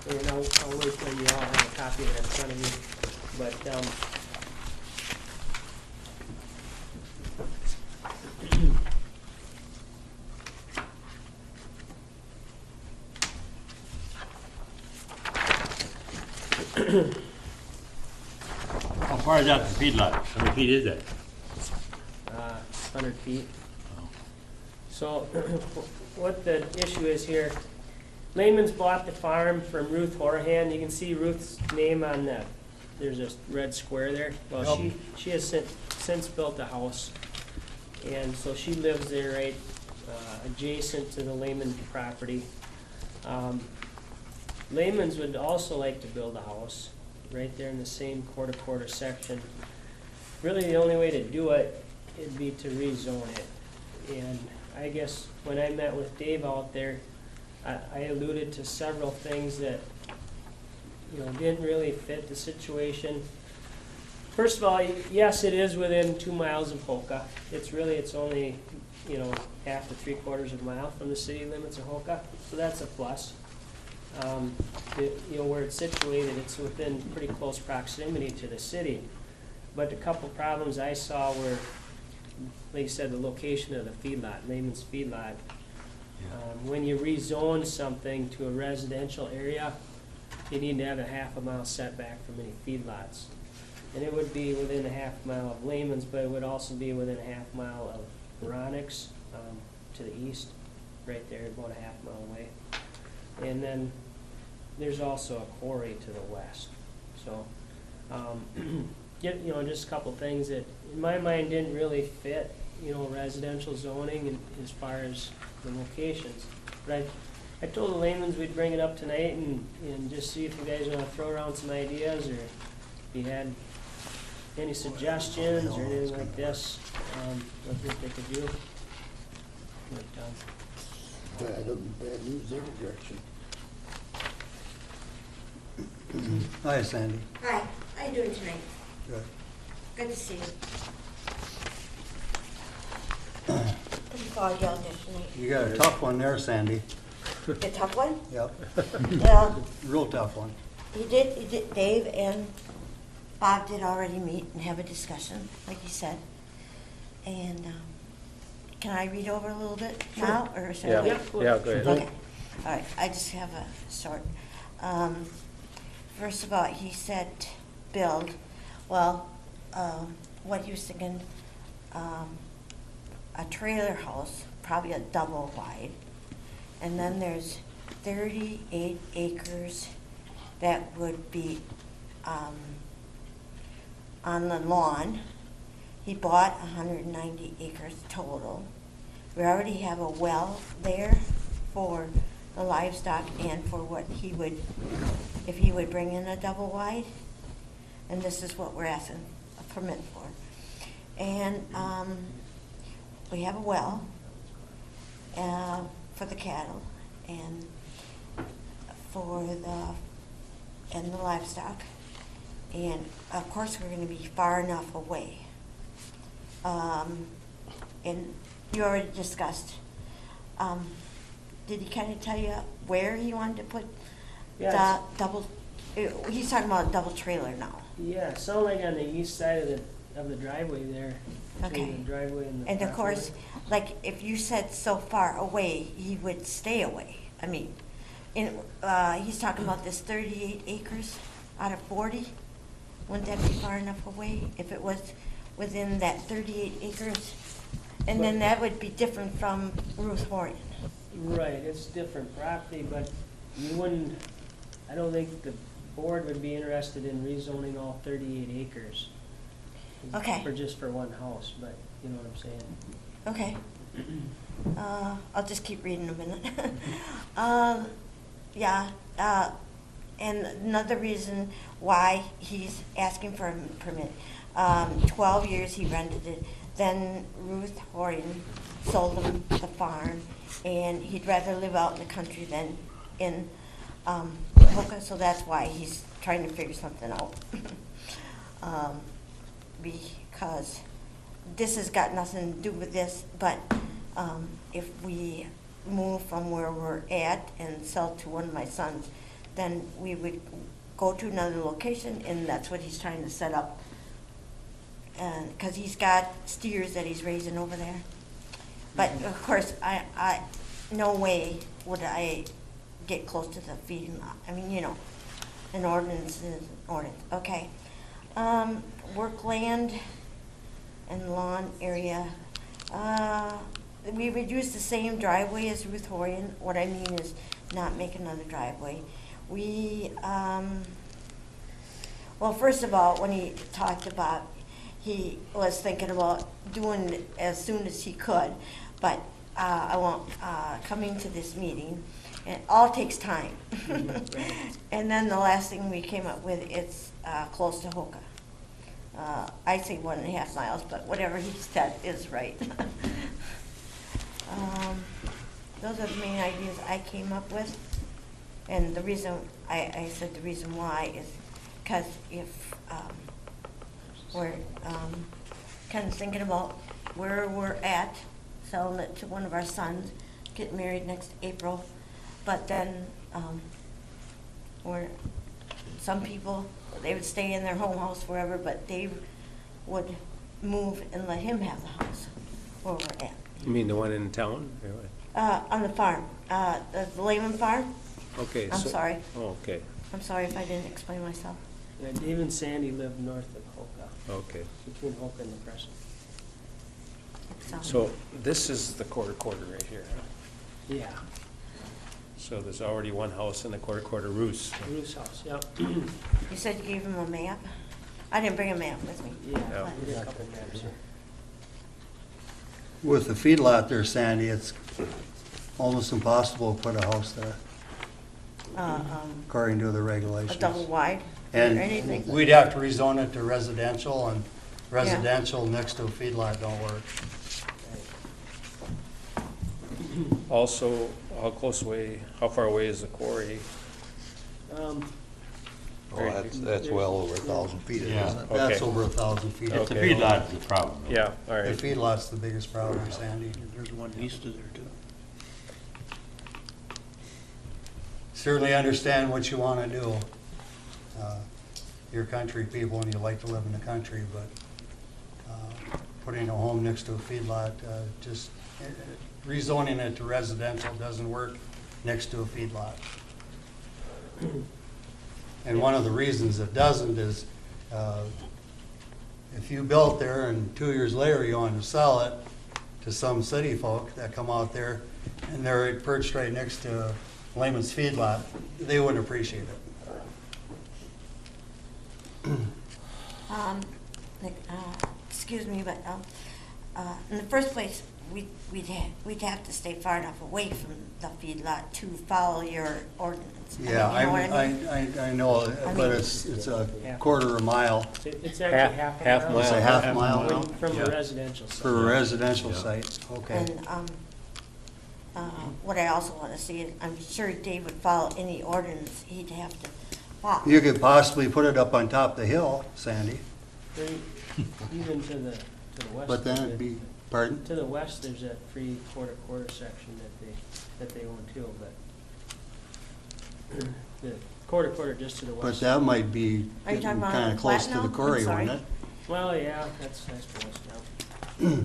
And I'll wait till you all have a copy of that in front of you. But How far is that from feedlot? How many feet is that? 100 feet. So what the issue is here, Lehman's bought the farm from Ruth Horahan. You can see Ruth's name on that. There's a red square there. Well, she has since built a house. And so she lives there right adjacent to the Lehman property. Lehman's would also like to build a house right there in the same quarter section. Really, the only way to do it would be to rezone it. And I guess when I met with Dave out there, I alluded to several things that, you know, didn't really fit the situation. First of all, yes, it is within 2 miles of Hoka. It's only, you know, half to 3/4 of a mile from the city limits of Hoka, so that's a plus. You know, where it's situated, it's within pretty close proximity to the city. But a couple problems I saw were, like you said, the location of the feedlot, Lehman's feedlot. When you rezone something to a residential area, you need to have a half a mile setback from any feedlots. And it would be within a half mile of Lehman's, but it would also be within a half mile of Veronic's to the east, right there, about a half mile away. And then there's also a quarry to the west. So, you know, just a couple things that, in my mind, didn't really fit, you know, residential zoning and as far as the locations. But I told the Lehmans we'd bring it up tonight and just see if you guys want to throw around some ideas, or if you had any suggestions or anything like this, what you think they could do. Bad news every direction. Hi, Sandy. Hi, how you doing tonight? Good. Good to see you. Looking forward to your audition tonight. You got a tough one there, Sandy. The tough one? Yep, Well, real tough one. Dave and Bob did already meet and have a discussion, like you said. And, can I read over a little bit now, or should I? Yeah, wait? yeah, go ahead. Okay, all right, I just have a short. First of all, he said build, well, what he was thinking, a trailer house, probably a double wide, and then there's 38 acres that would be on the lawn. He bought 190 acres total. We already have a well there for the livestock and for what he would, if he would bring in a double wide. And this is what we're asking a permit for. And we have a well for the cattle and for the livestock. And of course, we're gonna be far enough away. And you already discussed, did he kind of tell you where he wanted to put Yes. the double, he's talking about a double trailer now. Yeah, it sounded like on the east side of the driveway there, between Okay. the driveway and the And of course, property. like, if you said so far away, he would stay away. I mean, he's talking about this 38 acres out of 40. Wouldn't that be far enough away? If it was within that 38 acres, And then that would be different from Ruth Horton. Right, it's different property, but you wouldn't, I don't think the board would be interested in rezoning all 38 acres. Okay. For one house, but you know what I'm saying? Okay. I'll just keep reading a minute. Yeah, and another reason why he's asking for a permit, 12 years he rented it, then Ruth Horton sold him the farm, and he'd rather live out in the country than in Hokah, so that's why he's trying to figure something out. Because this has got nothing to do with this, but if we move from where we're at and sell to one of my sons, then we would go to another location, and that's what he's trying to set up. And, because he's got steers that he's raising over there. But of course, I no way would I get close to the feeding lot. I mean, you know, an ordinance is an ordinance. Okay. Work land and lawn area. We would use the same driveway as Ruth Horton. What I mean is not make another driveway. We, well, first of all, when he talked about, he was thinking about doing it as soon as he could, but I won't, coming to this meeting, it all takes time. And then the last thing we came up with, it's close to Hokah. I say 1.5 miles, but whatever he said is right. Those are the main ideas I came up with. And the reason, I said the reason why is because if we're kind of thinking about where we're at, selling it to one of our sons, getting married next April, but then some people, they would stay in their home house forever, but they would move and let him have the house where we're at. You mean the one in town? Or what? On the farm, the Lehman farm. Okay. I'm sorry. Oh, okay, I'm sorry if I didn't explain myself. Yeah, Dave and Sandy live north of Hokah, okay. between Hokah and the Crescent. So this is the quarter right here, huh? Yeah, So there's already one house in the quarter Roos. Bruce House, yep. You said you gave him a map? I didn't bring a map with me. Yeah, Yeah. we did a couple maps here. With the feedlot there, Sandy, it's almost impossible to put a house there, according to the A regulations. double wide or And anything? we'd have to rezone it to residential, and residential next to a feedlot don't work. Also, how far away is the quarry? Oh, that's well over 1,000 feet, isn't Yeah. it? That's Okay. over 1,000 feet. It's the Okay. feedlot is the problem. Yeah, all The right. feedlot's the biggest problem, Sandy. There's one east of there too. Certainly understand what you want to do. You're country people and you like to live in the country, but putting a home next to a feedlot, just rezoning it to residential doesn't work next to a feedlot. And one of the reasons it doesn't is if you built there and 2 years later you want to sell it to some city folk that come out there and they're perched right next to Lehman's feedlot, they wouldn't appreciate it. Excuse me, but in the first place, we'd have to stay far enough away from the feedlot to follow your ordinance. Yeah, I mean, you know what I mean? I know, but it's a quarter of a mile It's actually half a mile. Half mile. It's a half mile now? From the residential side. for a residential site, okay. And what I also want to see is, I'm sure Dave would follow any ordinance he'd have to follow. You could possibly put it up on top of the hill, Sandy, Then even to the west. but then of it'd it- be, pardon? To the west, there's that free quarter section that they own too, but the quarter just to the But west. that might be Are you talking getting about kind on of close to Platinum? the I'm quarry, sorry. wouldn't it? Well, yeah, that's, I suppose, yeah.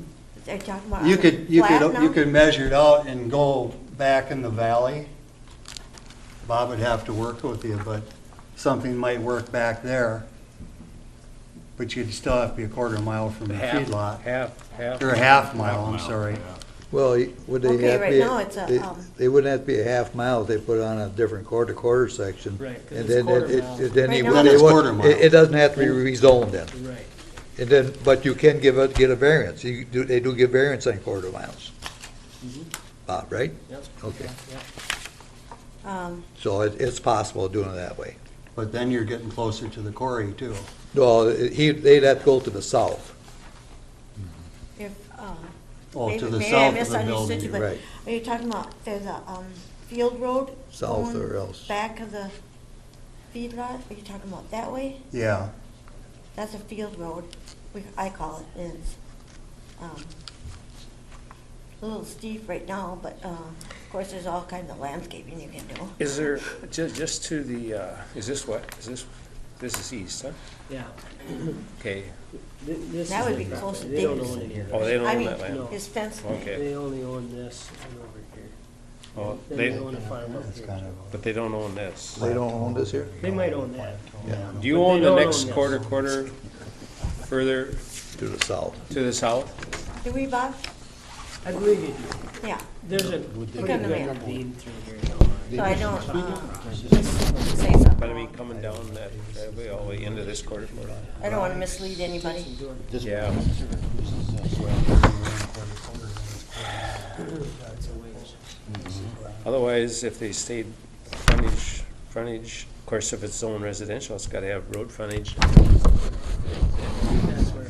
Are you talking about You on could, you Platinum? could measure it out and go back in the valley. Bob would have to work with you, but something might work back there But you'd still have to be a quarter mile from the feedlot. Half. Or a half mile, I'm sorry. Well, would they Okay, have to right be? now it's a, They wouldn't have to be a half mile if they put on a different quarter section. Right, 'cause And it's then quarter it, mile. then Right they now would, it's they would, quarter mile. it doesn't have to be rezoned then. Right. And then, but you can get a variance. They do give variance on quarter miles. Bob, right? Yep. Okay. Yep. So it's possible doing it that way. But then you're getting closer to the quarry too. Well, they'd have to go to the south. if, Oh, to the maybe I south of the misunderstood building. you, but Right. are you talking about, there's a, field road? South going or else. Back of the feedlot, are you talking about that way? Yeah, That's a field road, I call it, and it's, a little steep right now, but, of course, there's all kinds of landscaping you can do. Is there, just to the, is this what, this is east, huh? Yeah. Okay, This That is would the be property. close to They don't Davidson. own it here. oh, they don't I own mean, that land? No. His fence. Okay. They only own this and over here. Oh, Then they, they own a farm up that's here. kind of. but they don't own this. They don't own this here? They might own that. Yeah, Do you But they own the don't next own this. quarter further to the south. to the south? Do we, Bob? I believe you do. Yeah, There's a pretty Look on the good map. ravine through here. you know. so I don't, say something. But I mean, coming down that driveway all the way into this quarter. I don't wanna mislead anybody. Yeah. That's a ways. Otherwise, if they stayed frontage, of course, if it's zone residential, it's gotta have road frontage. That's where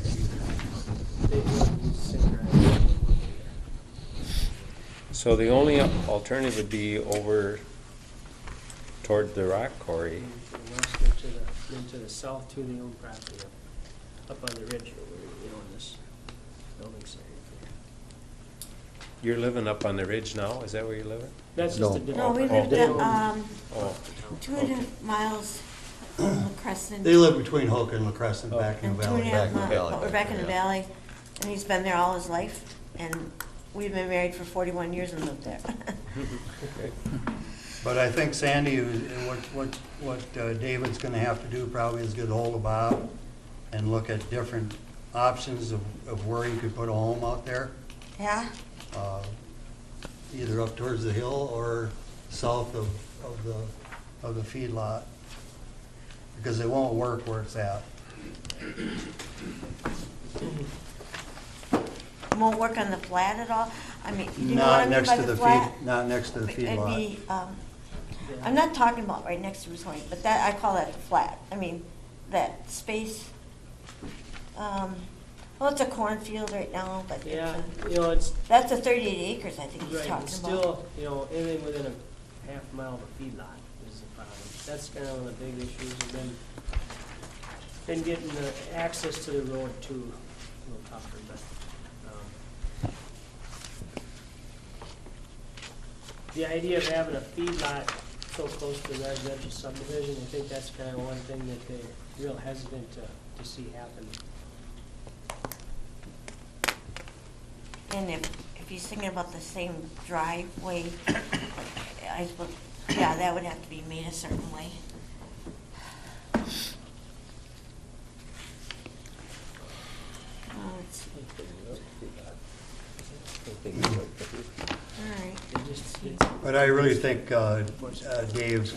they do synchronize. So the only alternative would be over toward the rock quarry. To the west or to the south to the own property up on the ridge where we own this building site. You're living up on the ridge now, is that where you're living? That's No. just a No, development. we lived They at, own- Oh, 2.5 miles from Crescent. They live between Hook and La Crescent back in And the 2.5 valley. Back in the miles, valley. but we're back in the valley, and he's been there all his life, and we've been married for 41 years and lived there. okay. But I think Sandy, what David's gonna have to do probably is get ahold of Bob and look at different options of where you could put a home out there. Yeah, Either up towards the hill or south of the feedlot. Because it won't work where it's at. won't work on the flat at all? I mean, you know what I Not mean next by to the the flat? not next to the It'd feedlot. be, I'm not talking about right next to his home, but that, I call that a flat. I mean, that space, well, it's a cornfield right now, but Yeah, it's you know, it's, that's a 38 acres, I think he's right, talking it's about. still, you know, anything within a half mile of a feedlot is the problem. That's kind of one of the big issues, and then getting the access to the road too, a little tougher, but, the idea of having a feedlot so close to the residential subdivision, I think that's kind of one thing that they're real hesitant to see happen. And if he's thinking about the same driveway, I suppose, yeah, that would have to be made a certain way. Let's see. All right. It just, But I really think Dave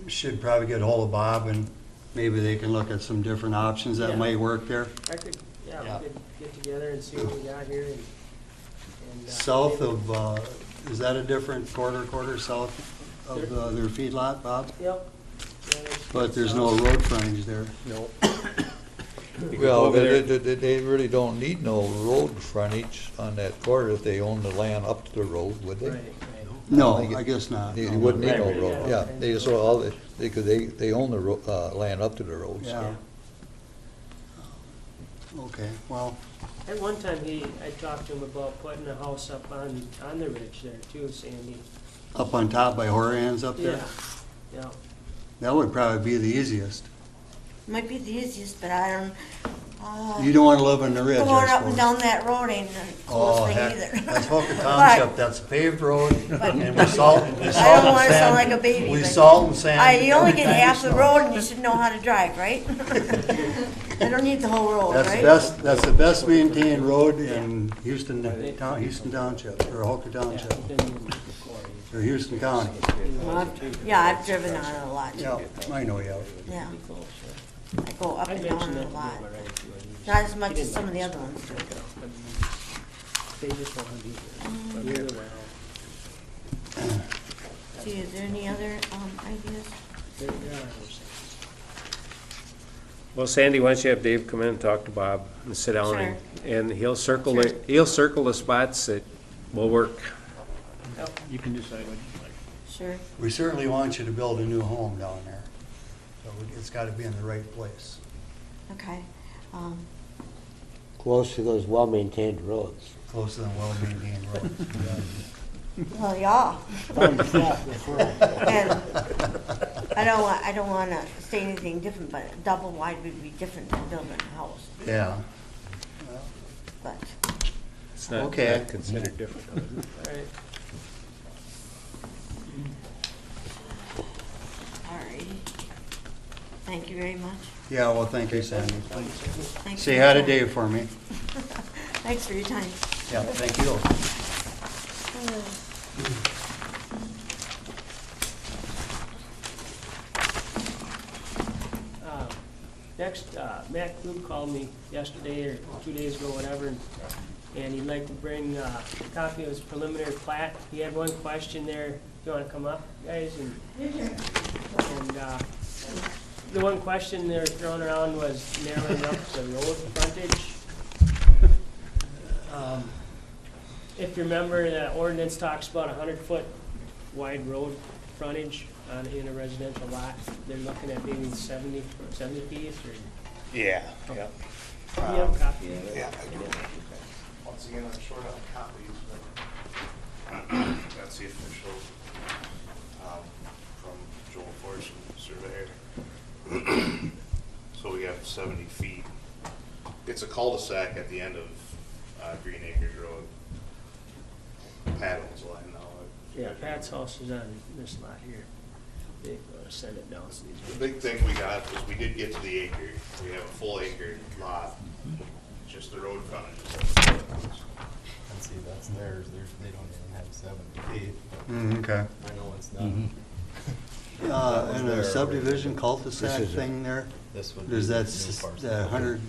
should probably get ahold of Bob and maybe they can look at some different options that Yeah. might work there. I could, yeah, Yeah. we could get together and see what we got here and. South of, is that a different quarter south of their feedlot, Bob? Yep. Yeah, that's- But there's no road frontage there. No. Well, they really don't need no road frontage on that quarter if they own the land up to the road, would they? Right, right. No, think it- I guess not. They No. wouldn't need no Right, road, yeah. yeah, they just, because they own the land up to the roads. Yeah. Okay, well, At one time, I talked to him about putting a house up on the ridge there too, Sandy. up on top by Horan's up there, Yeah, yeah. that would probably be the easiest. Might be the easiest, but I don't, You don't wanna live on the ridge, I Going up and suppose. down that road ain't the Oh, coolest thing heck, either. that's Hooker But- Township, that's a paved road, and we salt, we I salt don't and wanna sound sand. like a baby, We but- salt and sand. You only get every time half it the snows. road and you should know how to drive, right? I don't need the whole road, That's the right? best, that's the best maintained road in Houston, Houston Township, or Hooker Township, or Houston County. Well, yeah, I've driven on it a lot too. Yeah, I know you have. Yeah. I go up I and down mentioned it that a lot. to him already, too, and he Not just- as much he as didn't some of the like other ones do. They just want to be there. But really well. See, is there any other, ideas? There are. Well, Sandy, why don't you have Dave come in and talk to Bob and sit down and he'll circle Sure. he'll circle the spots that will work. You can decide what you like. Sure. We certainly want you to build a new home down there, so it's gotta be in the right place. Okay. Close to those well-maintained roads. Close to the well-maintained roads. Well, yeah. And I don't wanna say anything different, but double wide would be different than building a house, Yeah. but, It's not Okay. not considered different. All right. alrighty. Thank you very much. Yeah, well, thank you, Sandy. Thanks Say for hi your to time. Dave for me. Thanks for your time. Yeah, thank you. Next, Matt Klug called me yesterday or 2 days ago, whatever, and he'd like to bring a copy of his preliminary plat. He had one question there. You wanna come up, guys? And the one question they were throwing around was narrowing up the road frontage. If you remember, the ordinance talks about 100-foot wide road frontage in a residential lot. They're looking at maybe 70 feet or. Yeah, yeah. Do you have a copy of it? Yeah, I do. Once again, I'm short on copies, but that's the official, from Joel Forson, surveyor. So we have 70 feet. It's a cul-de-sac at the end of, Green Acres Road. Pat owns the line now. Yeah, Pat's house is on this lot here. They're gonna send it down, so these. The big thing we got is we did get to the acre. We have a full acre lot, just the road frontage. And see, that's theirs, they don't even have 70 feet. Okay. I know it's not. And a subdivision cul-de-sac This is a- thing there, This would be does that, the new parcel. that 100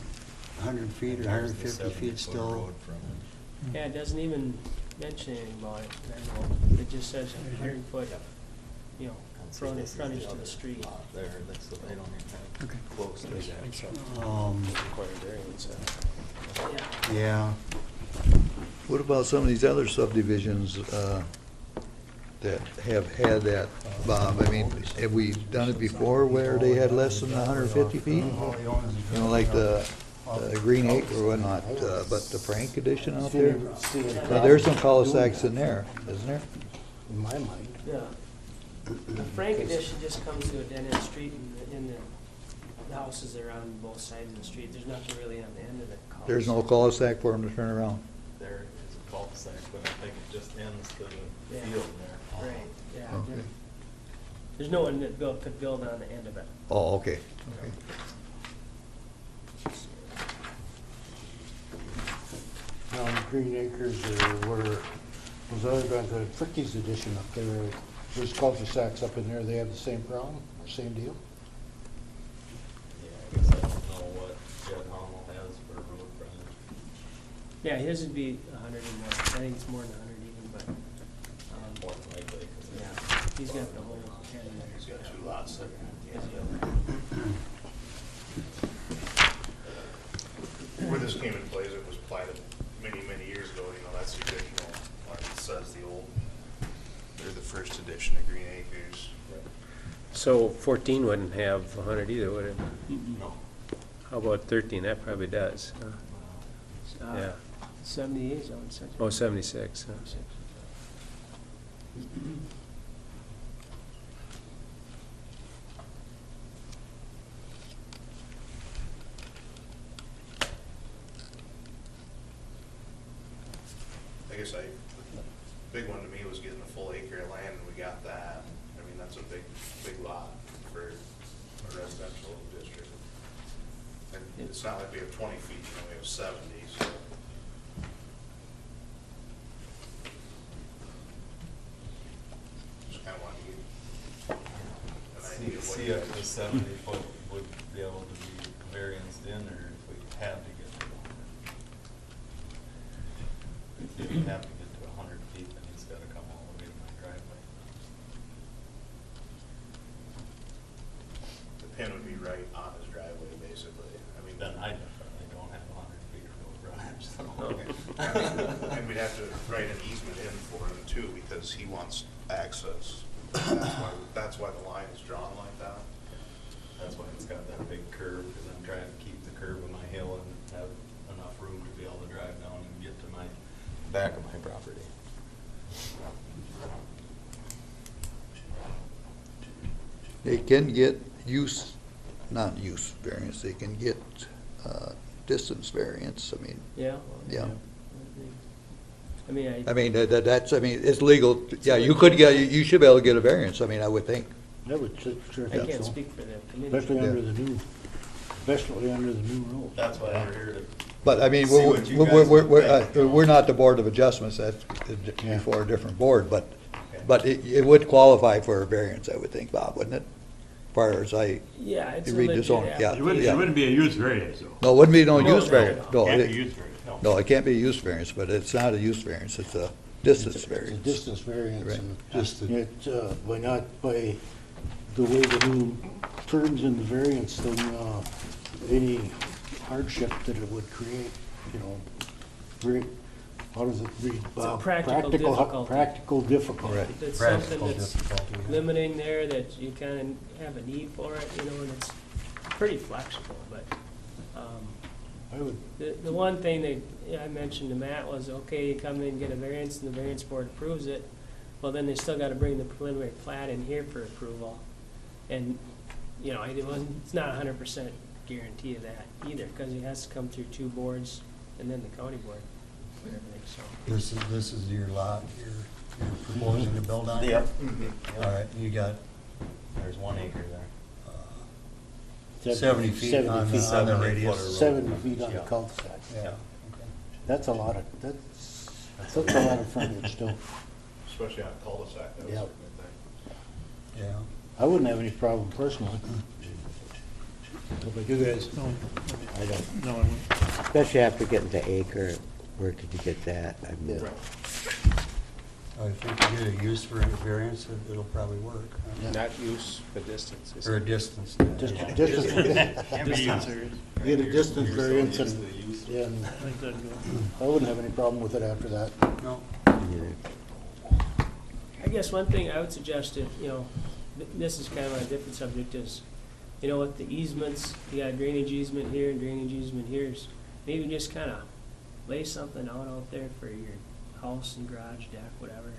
feet or 150 feet 70-foot still? road frontage. Yeah, it doesn't even mention anything about it. I know. It just says 100-foot, you know, And see, frontage this is frontage the to the other street. lot there, so they don't even have close to that. Required variance, Yeah. Yeah, What about some of these other subdivisions that have had that, Bob? I mean, have we done it before where they had less than 150 feet? all he owns is. You know, like the Green Acre, or not, but the Frank edition out there? Now, there's some cul-de-sacs in there, isn't there? In my mind. Yeah. The Frank addition just comes to a dead-end street and the houses are on both sides of the street. There's nothing really on the end of the cul-de-sac. There's no cul-de-sac for them to turn around? There is a cul-de-sac, but I think it just ends to the Yeah. field there. Right, yeah. Okay. There's no one that could build on the end of it. Oh, okay. Now, in Green Acres or where, was other than the Fricky's edition up there, there's cul-de-sacs up in there, they have the same problem, or same deal? Yeah, I guess I don't know what Jed Hummel has for road frontage. Yeah, his would be 100 and more. I think it's more than 100 even, but, More than likely, 'cause yeah, he's got the whole 10 there. He's got 2 lots there. Where this came in place, it was platted many, many years ago, you know, that's the original, like it says, the old, they're the first edition of Green Acres. So 14 wouldn't have 100 either, would it? No. How about 13? That probably does. huh? Uh, Yeah. 78 is on such. Oh, 76. huh? guess the big one to me was getting a full acre of land, and we got that. I mean, that's a big lot for a residential district. And it's not like we have 20 feet, you know, we have 70, so. Just kind of want to get an idea of what. See if the 70 foot would be able to be varianced in, or if we had to get to 100. If we have to get to 100 feet, then he's gotta come all the way to my driveway. The pin would be right on his driveway, basically. I mean, Then I definitely don't have 100 feet of road frontage, so. and we'd have to write an easement in for him too, because he wants access. That's why the line is drawn like that. That's why it's got that big curve, because I'm trying to keep the curve of my hill and have enough room to be able to drive down and get to my back of my property. They can get not use variance, they can get distance variance, I mean, Yeah. yeah. I mean, I mean, that's, I mean, it's legal, yeah, you could get, you should be able to get a variance, I mean, I would think. I would sure I think can't so. speak for the committee. Especially under the new rules. That's why we're here to. But I mean, See what you guys would think. we're not the Board of Adjustments, that's Yeah. before a different board, but it would qualify for a variance, I would think, Bob, wouldn't it? As far as Yeah, it's a You read legit this on- yeah. It wouldn't be a use variance, though. no, it wouldn't be no No, use no, variance, no. no. Can't it- be use variance, no. No, it can't be a use variance, but it's not a use variance, it's a distance It's a variance. distance variance, Right. and Just the- it, by the way the new terms in the variance, then, any hardship that it would create, you know, how does it read, Bob? practical difficulty. Practical difficulty. Right. If it's Practical something that's difficulty, yeah. limiting there, that you kind of have a need for it, you know, and it's pretty flexible, but, I would, the one thing that I mentioned to Matt was, okay, you come in and get a variance, and the variance board approves it, well, then they still gotta bring the preliminary plat in here for approval. And, you know, it's not 100% guarantee of that either, because it has to come through two boards, and then the county board for everything, so. This is your lot, you're proposing to build on? Yep. All right, you got There's 1 acre there. 70 feet on the 70 radius. footer. 70 feet on the Yeah. cul-de-sac. Yeah. That's a lot of, that's a lot of frontage, too. Especially on a cul-de-sac, that was Yeah. a good thing. Yeah. I wouldn't have any problem personally. But you guys, No, I don't. no, Especially after getting to acre, where could you get that? I mean, I think you get a use variance, it'll probably work. Not use, but distance. Or a distance. Just, Yeah. get a distance variance and, I think that'd go. I wouldn't have any problem with it after that. No. I guess one thing I would suggest, if, you know, this is kind of a different subject, is, you know, with the easements, you got a drainage easement here and drainage easement here, is maybe just kind of lay something out there for your house and garage, deck, whatever.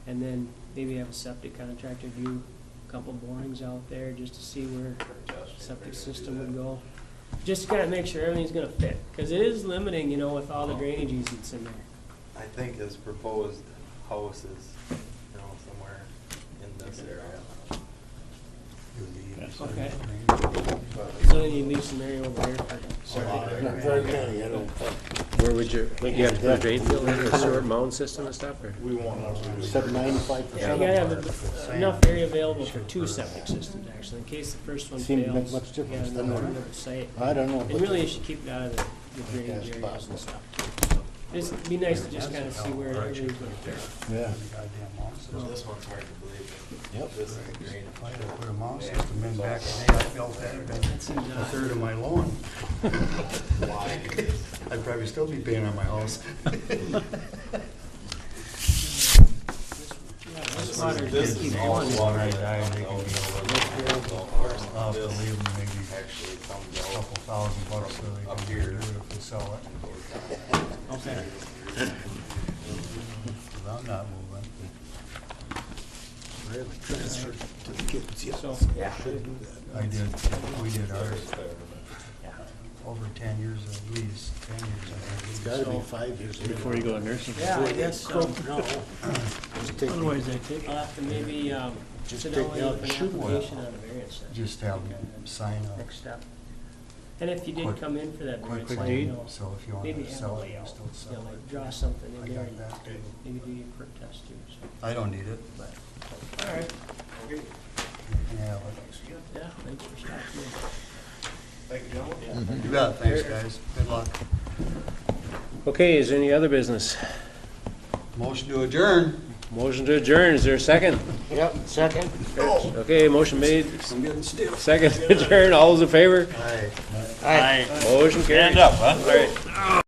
And then maybe have a septic contractor do a couple borings out there just to see where septic system would go. Just to kind of make sure everything's gonna fit, because it is limiting, you know, with all the drainage easements in there. I think his proposed house is, you know, somewhere in this area. Okay. So then you leave some area over here for Not very many, I don't think. Where would you have to put a drain field in, a sewer mound system and stuff, or? We won't have to do. 95%. Yeah, you gotta have enough area available for two septic systems, actually, in case the first one Seemed to make fails. much difference, You doesn't got it? another site. I don't know. And really, you should keep it out of the drainage areas and stuff, too. So, It'd be nice to just kind of see where everything's gonna fit. Yeah. So this one's hard to believe. Yep. This is green. If I had put a mound system in back in the day, I felt that had been a third of my loan. Why? I'd probably still be paying on my house. This water This just is keeps all going. water Right, that I comes think out it'd be of the golf course. I'll have to This leave them maybe actually comes a out. couple $1,000 so they Up can here. do it if they sell it. Okay. 'Cause I'm not moving. Really, transfer to the kids, yeah. So, yeah. I did, we did ours. over 10 years at least, 10 years, I think. It's gotta be 5 years. Before you go to nursing. Yeah, I guess so. No. Just take, Otherwise, they take. I'll have to maybe, Just sit take down me out with and an shoot one. application on a variance then. Just have them sign Next a step. And if you did Quick- come in for that quick variance, deed. you know, so if you want maybe to have a sell it, you layout, still you sell know, like it. draw something I in there got and that too. maybe do your perk test too, so. I don't need it. But, all right. You can have it. Yeah, thanks for stopping in. Thank you, gentlemen. You bet, thanks, guys. Good luck. Okay, is there any other business? Motion to adjourn. Motion to adjourn, is there a second? Yep, second. Okay, motion made, I'm getting stiff. second to adjourn, all those in favor? Aye. Aye. Motion carried. Stand up, huh? All right.